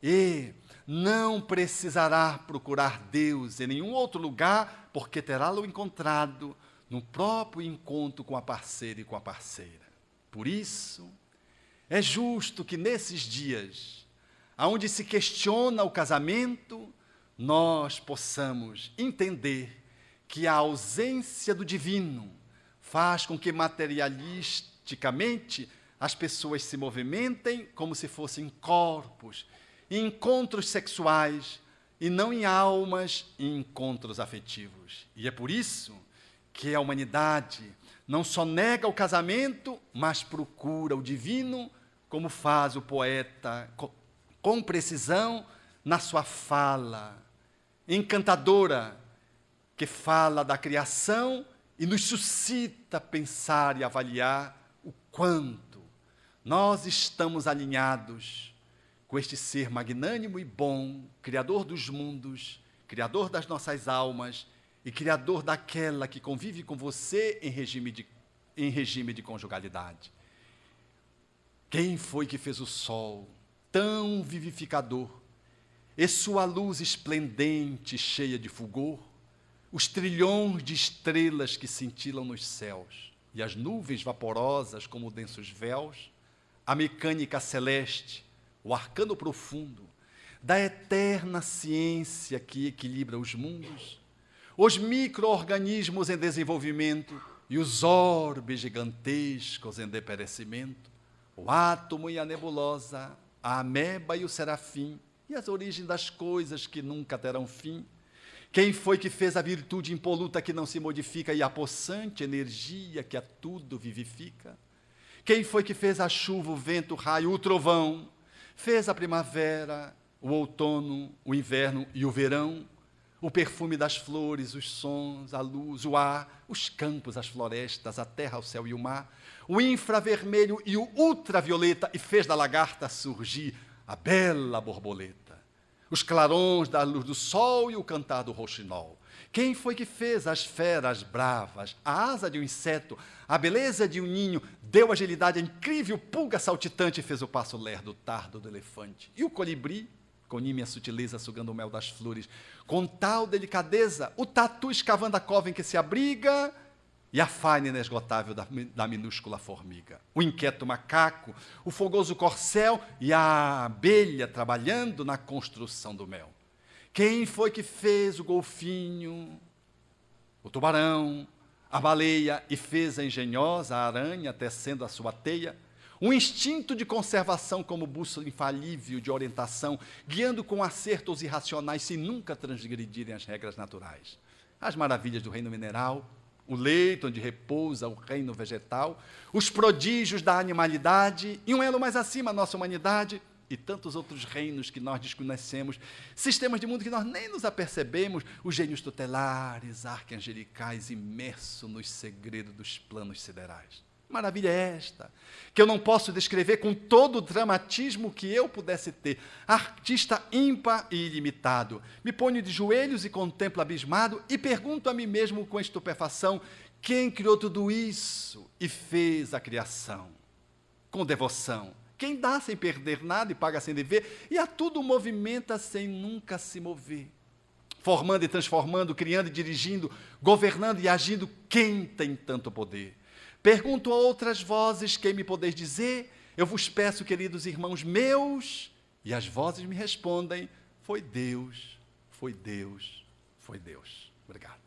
e não precisará procurar Deus em nenhum outro lugar, porque terá-lo encontrado no próprio encontro com a parceira e com a parceira. Por isso, é justo que nesses dias, onde se questiona o casamento, nós possamos entender que a ausência do divino faz com que materialisticamente as pessoas se movimentem como se fossem corpos, em encontros sexuais, e não em almas e encontros afetivos. E é por isso que a humanidade não só nega o casamento, mas procura o divino, como faz o poeta com precisão na sua fala encantadora, que fala da criação e nos suscita pensar e avaliar o quanto nós estamos alinhados com este ser magnânimo e bom, Criador dos mundos, Criador das nossas almas e Criador daquela que convive com você em regime de conjugalidade. Quem foi que fez o sol tão vivificador, e sua luz esplendente, cheia de fulgor, os trilhões de estrelas que cintilam nos céus, e as nuvens vaporosas como densos véus, a mecânica celeste, o arcano profundo, da eterna ciência que equilibra os mundos, os micro-organismos em desenvolvimento e os orbes gigantescos em deperecimento, o átomo e a nebulosa, a ameba e o serafim, e as origens das coisas que nunca terão fim. Quem foi que fez a virtude impoluta que não se modifica e a possante energia que a tudo vivifica? Quem foi que fez a chuva, o vento, o raio, o trovão? Fez a primavera, o outono, o inverno e o verão? O perfume das flores, os sons, a luz, o ar, os campos, as florestas, a terra, o céu e o mar? O infravermelho e o ultravioleta, e fez da lagarta surgir a bela borboleta, os clarões da luz do sol e o cantar do rouxinol. Quem foi que fez as feras bravas, a asa de um inseto, a beleza de um ninho, deu agilidade à incrível pulga saltitante e fez o passo lerdo, tardo do elefante? E o colibri, com nímia sutileza sugando o mel das flores, com tal delicadeza, o tatu escavando a cova em que se abriga, e a faina inesgotável da minúscula formiga, o inquieto macaco, o fogoso corcel e a abelha trabalhando na construção do mel. Quem foi que fez o golfinho, o tubarão, a baleia e fez a engenhosa aranha tecendo a sua teia? Um instinto de conservação como bússola infalível de orientação, guiando com acerto os irracionais sem nunca transgredirem as regras naturais. As maravilhas do reino mineral, o leito onde repousa o reino vegetal, os prodígios da animalidade, e um elo mais acima a nossa humanidade, e tantos outros reinos que nós desconhecemos, sistemas de mundo que nós nem nos apercebemos, os gênios tutelares, arcangelicais, imersos nos segredos dos planos siderais. Maravilha é esta, que eu não posso descrever com todo o dramatismo que eu pudesse ter. Artista ímpar e ilimitado. Me ponho de joelhos e contemplo abismado e pergunto a mim mesmo com estupefação: quem criou tudo isso e fez a criação? Com devoção. Quem dá sem perder nada e paga sem dever, e a tudo movimenta sem nunca se mover. Formando e transformando, criando e dirigindo, governando e agindo, quem tem tanto poder? Pergunto a outras vozes, quem me podeis dizer? Eu vos peço, queridos irmãos meus, e as vozes me respondem: foi Deus, foi Deus, foi Deus. Obrigado.